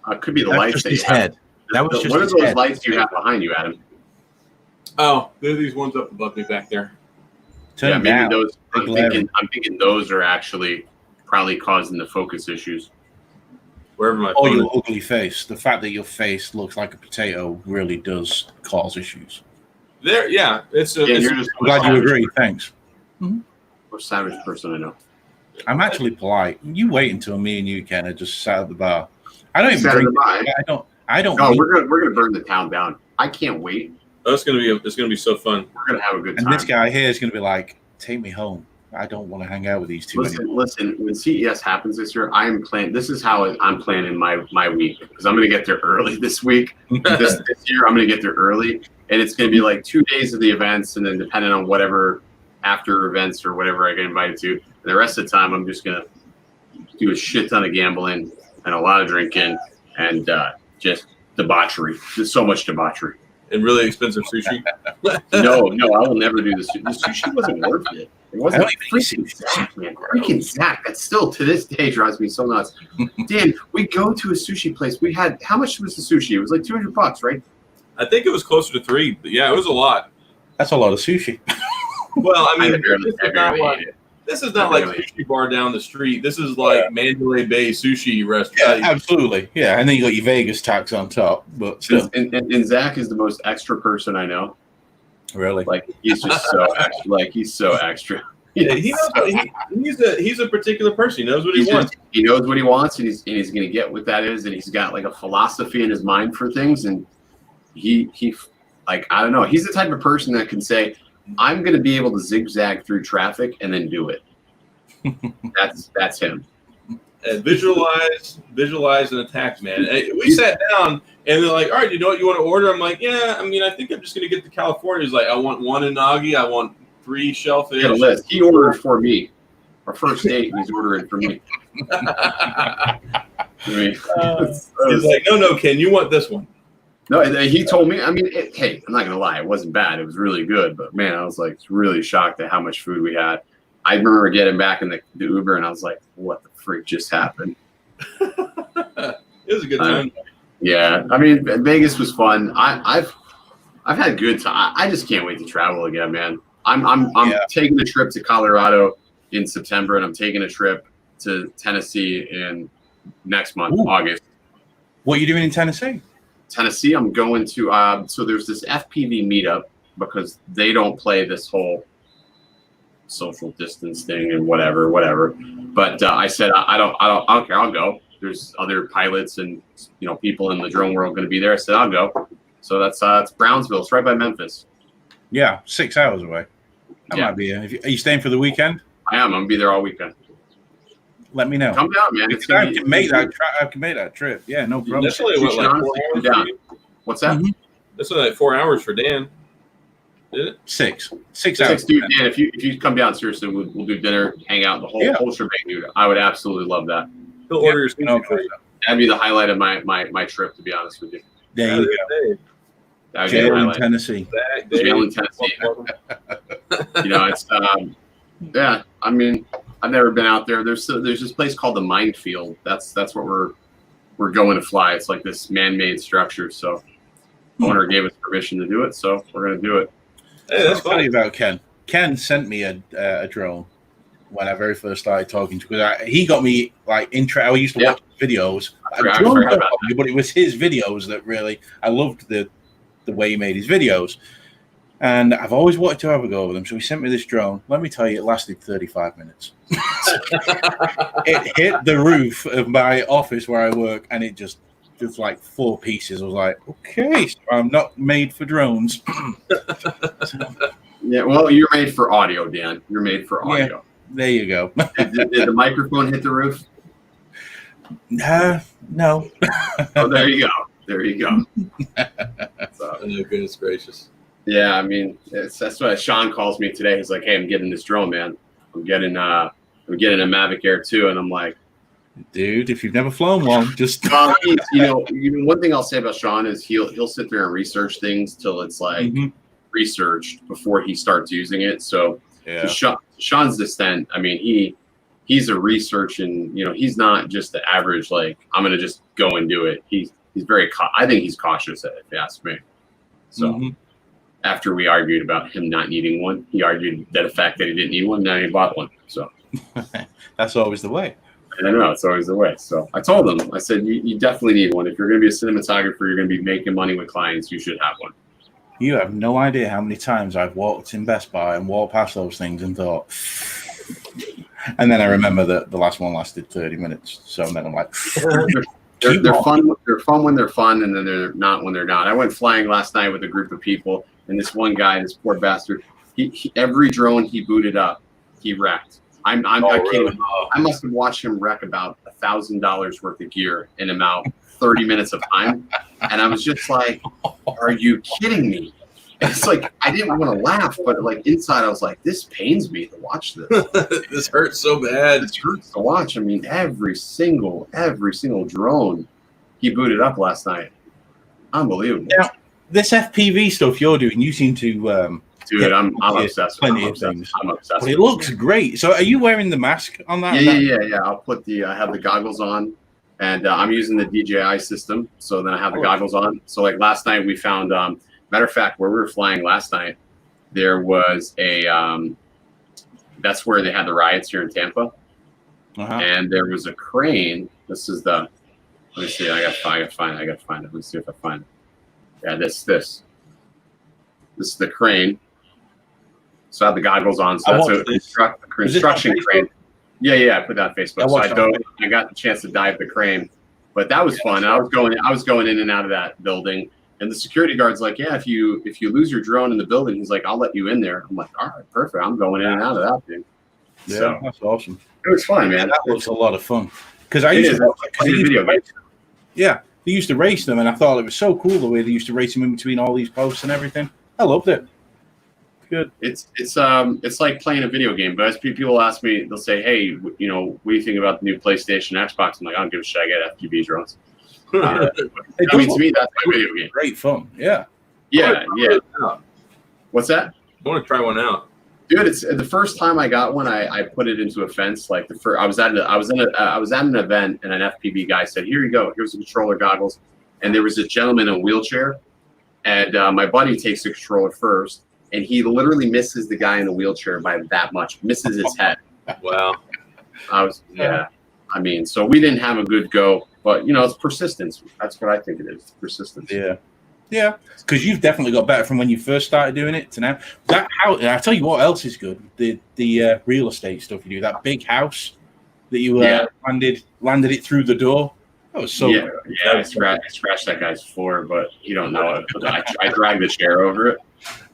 It could be the lights. Just his head. That was just what are those lights you have behind you, Adam? Oh, there are these ones up above me back there. Maybe those. I'm thinking those are actually probably causing the focus issues. Wherever my your ugly face. The fact that your face looks like a potato really does cause issues. There, yeah. You're just I'm glad you agree. Thanks. Most savage person I know. I'm actually polite. You wait until me and you, Ken, are just sat at the bar. I don't even drink. I don't. No, we're gonna burn the town down. I can't wait. Oh, it's gonna be so fun. We're gonna have a good time. And this guy here is gonna be like, "Take me home. I don't want to hang out with these two." Listen. When CES happens this year, This is how I'm planning my week, because I'm gonna get there early this week. this year, I'm gonna get there early, and it's gonna be like 2 days of the events, and then depending on whatever after events or whatever I get invited to, and the rest of the time, I'm just gonna do a shit ton of gambling and a lot of drinking, and just debauchery. Just so much debauchery. And really expensive sushi. No, I will never do this. The sushi wasn't worth it. It wasn't freaking Zach, man. Freaking Zach. That still to this day drives me so nuts. Dan, we go to a sushi place. We had how much was the sushi? It was like $200, right? I think it was closer to $3, but yeah, it was a lot. That's a lot of sushi. Well, I mean, I this is not like sushi bar down the street. This is like Mandalay Bay sushi restaurant. Yeah, absolutely. Yeah, and then you got your Vegas tax on top. But still. And Zach is the most extra person I know. Really? Like he's just so extra. Like he's so extra. Yeah, he knows he's a particular person. He knows what he wants. He knows what he wants, and he's going to get what that is. And he's got like a philosophy in his mind for things. And he like I don't know. He's the type of person that can say, I'm going to be able to zigzag through traffic and then do it. That's him. And visualize an attack, man. We sat down and they're like, all right, you know what you want to order? I'm like, yeah, I mean, I think I'm just going to get the California. He's like, I want 1 unagi. I want 3 shellfish. He had a list. He ordered for me. Our first date, he's ordering for me. He's like, no, Ken, you want this one. No, he told me. I mean, hey, I'm not gonna lie, it wasn't bad. It was really good, but man, I was like really shocked at how much food we had. I remember getting back in the Uber, and I was like, "What the freak just happened?" It was a good time. Yeah, I mean, Vegas was fun. I've had good time. I just can't wait to travel again, man. I'm taking a trip to Colorado in September, and I'm taking a trip to Tennessee in next month, August. What are you doing in Tennessee? Tennessee, I'm going to so there's this FPV meetup because they don't play this whole social distance thing and whatever. But I said I don't care. I'll go. There's other pilots and people in the drone world going to be there. I said I'll go. So that's it's Brownsville. It's right by Memphis. Yeah, 6 hours away. That might be. Are you staying for the weekend? I am. I'm gonna be there all weekend. Let me know. Come down, man. I can make that trip. Yeah, no problem. That's only what, like 4 hours for you? What's that? Mm-hmm. That's only like 4 hours for Dan. Did it? 6 hours. Dude, Dan, if you come down, seriously, we'll do dinner, hang out, the whole shebang, dude. I would absolutely love that. He'll order your sushi for you. That'd be the highlight of my trip, to be honest with you. There you go. Jail in Tennessee. Jail in Tennessee. It's yeah. I mean, I've never been out there. There's this place called the Minefield. That's what we're going to fly. It's like this man-made structure. So owner gave us permission to do it, so we're going to do it. Hey, that's funny about Ken. Ken sent me a drone when I very first started talking to him. He got me like I used to watch videos. But it was his videos that really I loved the way he made his videos. And I've always wanted to have a go with him. So he sent me this drone. Let me tell you, it lasted 35 minutes. It hit the roof of my office where I work, and it just like 4 pieces. I was like, okay, so I'm not made for drones. Yeah, well, you're made for audio, Dan. You're made for audio. Yeah, there you go. did the microphone hit the roof? No. Oh, there you go. There you go. Oh, goodness gracious. Yeah, I mean, that's why Sean calls me today. He's like, "Hey, I'm getting this drone, man. I'm getting a Mavic Air 2," and I'm like, "Dude, if you've never flown one, just one thing I'll say about Sean is he'll sit there and research things till it's like researched before he starts using it. So Sean's descent. I mean, he's a research, and he's not just the average like I'm gonna just go and do it. He's very I think he's cautious, if you ask me. So. After we argued about him not needing one, he argued that the fact that he didn't need one, now he bought one. So that's always the way. I know, it's always the way. So I told him, I said, you definitely need one. If you're going to be a cinematographer, you're going to be making money with clients, you should have one. You have no idea how many times I've walked in Best Buy and walked past those things and thought, and then I remember that the last one lasted 30 minutes. So then I'm like, they're fun. They're fun when they're fun, and then they're not when they're not. I went flying last night with a group of people. And this one guy, this poor bastard, he every drone he booted up, he wrecked. I'm not kidding. I must have watched him wreck about $1,000 worth of gear in about 30 minutes of time. And I was just like, are you kidding me? And it's like, I didn't want to laugh, but like inside I was like, this pains me to watch this. This hurts so bad. It hurts to watch. I mean, every single drone he booted up last night. Unbelievable. Now, this FPV stuff you're doing, you seem to Dude, I'm obsessed with plenty of things. I'm obsessed But with it looks great. So are you wearing the mask on that? Yeah. I'll put I have the goggles on, and I'm using the DJI system. So then I have the goggles on. So like last night we found, matter of fact, where we were flying last night, there was that's where they had the riots here in Tampa. And there was a crane. This is let me see. I gotta find it. Let me see if I find it. Yeah, this is the crane. So I have the goggles on. So that's a construction crane. Yeah. I put that on Facebook. So I got the chance to dive the crane, but that was fun. I was going in and out of that building, and the security guard's like, "Yeah, if you lose your drone in the building, he's like, I'll let you in there." I'm like, "All right, perfect. I'm going in and out of that thing." Yeah, so, that's awesome. It was fun, man. That was a lot of fun because I used to they used to race them, and I thought it was so cool the way they used to race them in between all these posts and everything. I loved it. Good. It's like playing a video game. But as people ask me, they'll say, "Hey, what do you think about the new PlayStation, Xbox?" I'm like, "I don't give a shit. I get FPV drones." I mean, to me, that's my video game. Great fun. Yeah. Yeah. What's that? I want to try one out. Dude, it's the first time I got one. I put it into a fence. Like I was at an event, and an FPV guy said, "Here you go. Here's the controller goggles." And there was a gentleman in a wheelchair, and my buddy takes the controller first, and he literally misses the guy in the wheelchair by that much. Misses his head. Wow. I mean, so we didn't have a good go, but it's persistence. That's what I think it is. Persistence. Yeah, because you've definitely got better from when you first started doing it to now. I tell you what else is good: the real estate stuff you do. That big house that you landed it through the door. That was so. Yeah. I scratched that guy's floor, but you don't know it. I dragged the chair over it.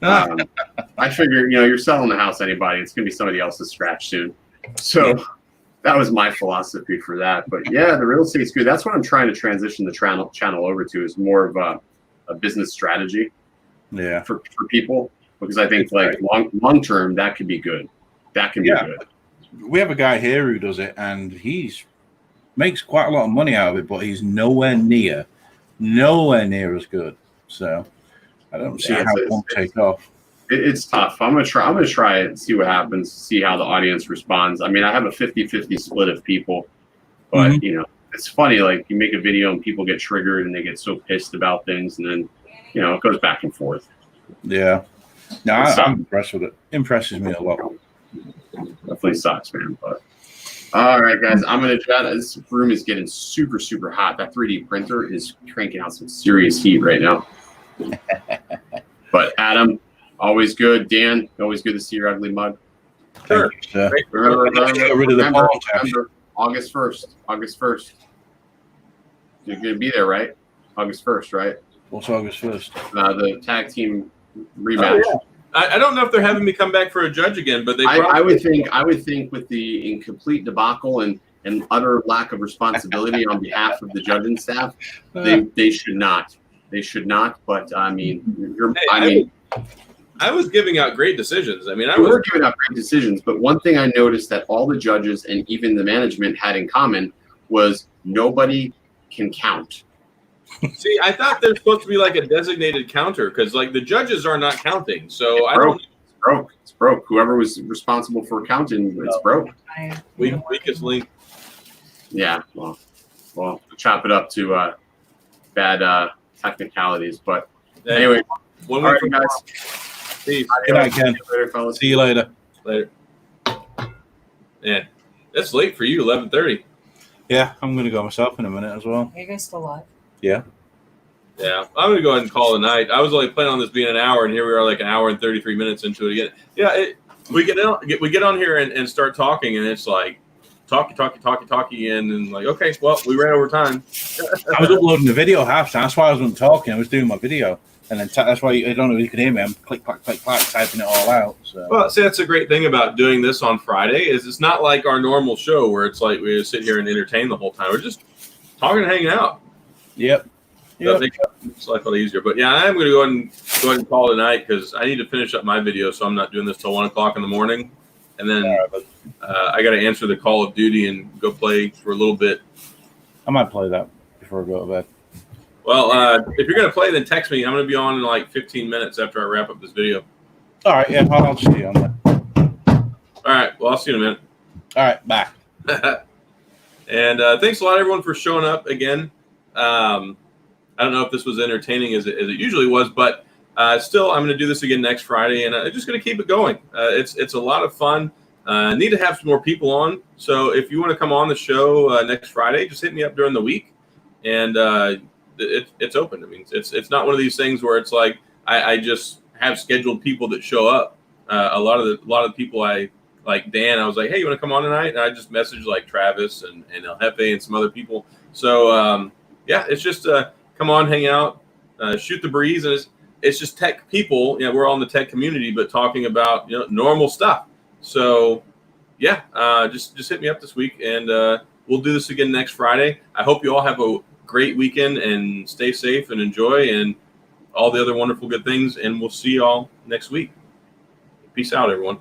I figure you're selling the house to anybody. It's gonna be somebody else's scratch soon. So that was my philosophy for that. But yeah, the real estate's good. That's what I'm trying to transition the channel over to, is more of a business strategy for people, because I think like long term that could be good. That can be good. We have a guy here who does it, and makes quite a lot of money out of it, but he's nowhere near as good. So I don't see how it won't take off. It's tough. I'm gonna try it and see what happens, see how the audience responds. I mean, I have a 50-50 split of people, but it's funny, like you make a video and people get triggered and they get so pissed about things, and then it goes back and forth. Yeah. No, I'm impressed with it. Impresses me a lot. Definitely sucks, man. But all right, guys, I'm gonna try. This room is getting super, super hot. That 3D printer is cranking out some serious heat right now. But Adam, always good. Dan, always good to see your ugly mug. Sure. Remember, August 1st. You're going to be there, right? August 1st, right? What's August 1st? The tag team rematch. Oh, yeah. I don't know if they're having me come back for a judge again, but I would think with the incomplete debacle and utter lack of responsibility on behalf of the judging staff, they should not. They should not. But I mean, I was giving out great decisions. I mean, we were giving out great decisions, but one thing I noticed that all the judges and even the management had in common was nobody can count. See, I thought there's supposed to be like a designated counter, because like the judges are not counting. So It's broke. Whoever was responsible for counting, it's broke. Weakest link. Yeah. Well, chop it up to bad technicalities, but anyway. All right, guys. Peace. Good night, Ken. See you later. Later. Yeah, that's late for you. 11:30. Yeah, I'm gonna go myself in a minute as well. Are you guys still live? Yeah. Yeah, I'm gonna go ahead and call it a night. I was only planning on this being an hour, and here we are, like an hour and 33 minutes into it again. Yeah, we get on here and start talking, and it's like talky, and then like, okay, well, we ran over time. I was uploading the video half time. That's why I wasn't talking. I was doing my video. And then that's why I don't know if you can hear me. I'm click, typing it all out. So. Well, see, that's the great thing about doing this on Friday is it's not like our normal show where it's like we just sit here and entertain the whole time. We're just talking and hanging out. Yep. So I think it's life a little easier. But yeah, I'm going to go ahead and call it a night because I need to finish up my video, so I'm not doing this till 1 o'clock in the morning. And then I got to answer the Call of Duty and go play for a little bit. I might play that before I go to bed. Well, if you're gonna play, then text me. I'm gonna be on in like 15 minutes after I wrap up this video. All right, yeah, I'll see you on that. All right. Well, I'll see you in a minute. All right, bye. And thanks a lot, everyone, for showing up again. I don't know if this was entertaining as it usually was, but still, I'm going to do this again next Friday, and I'm just going to keep it going. It's a lot of fun. I need to have some more people on. So if you want to come on the show next Friday, just hit me up during the week, and it's open. I mean, it's not one of these things where it's like I just have scheduled people that show up. A lot of the people like Dan, I was like, hey, you want to come on tonight? And I just messaged like Travis and El Jefe and some other people. So yeah, it's just come on, hang out, shoot the breeze, and it's just tech people. You know, we're all in the tech community, but talking about normal stuff. So yeah, just hit me up this week, and we'll do this again next Friday. I hope you all have a great weekend and stay safe and enjoy and all the other wonderful good things. And we'll see y'all next week. Peace out, everyone.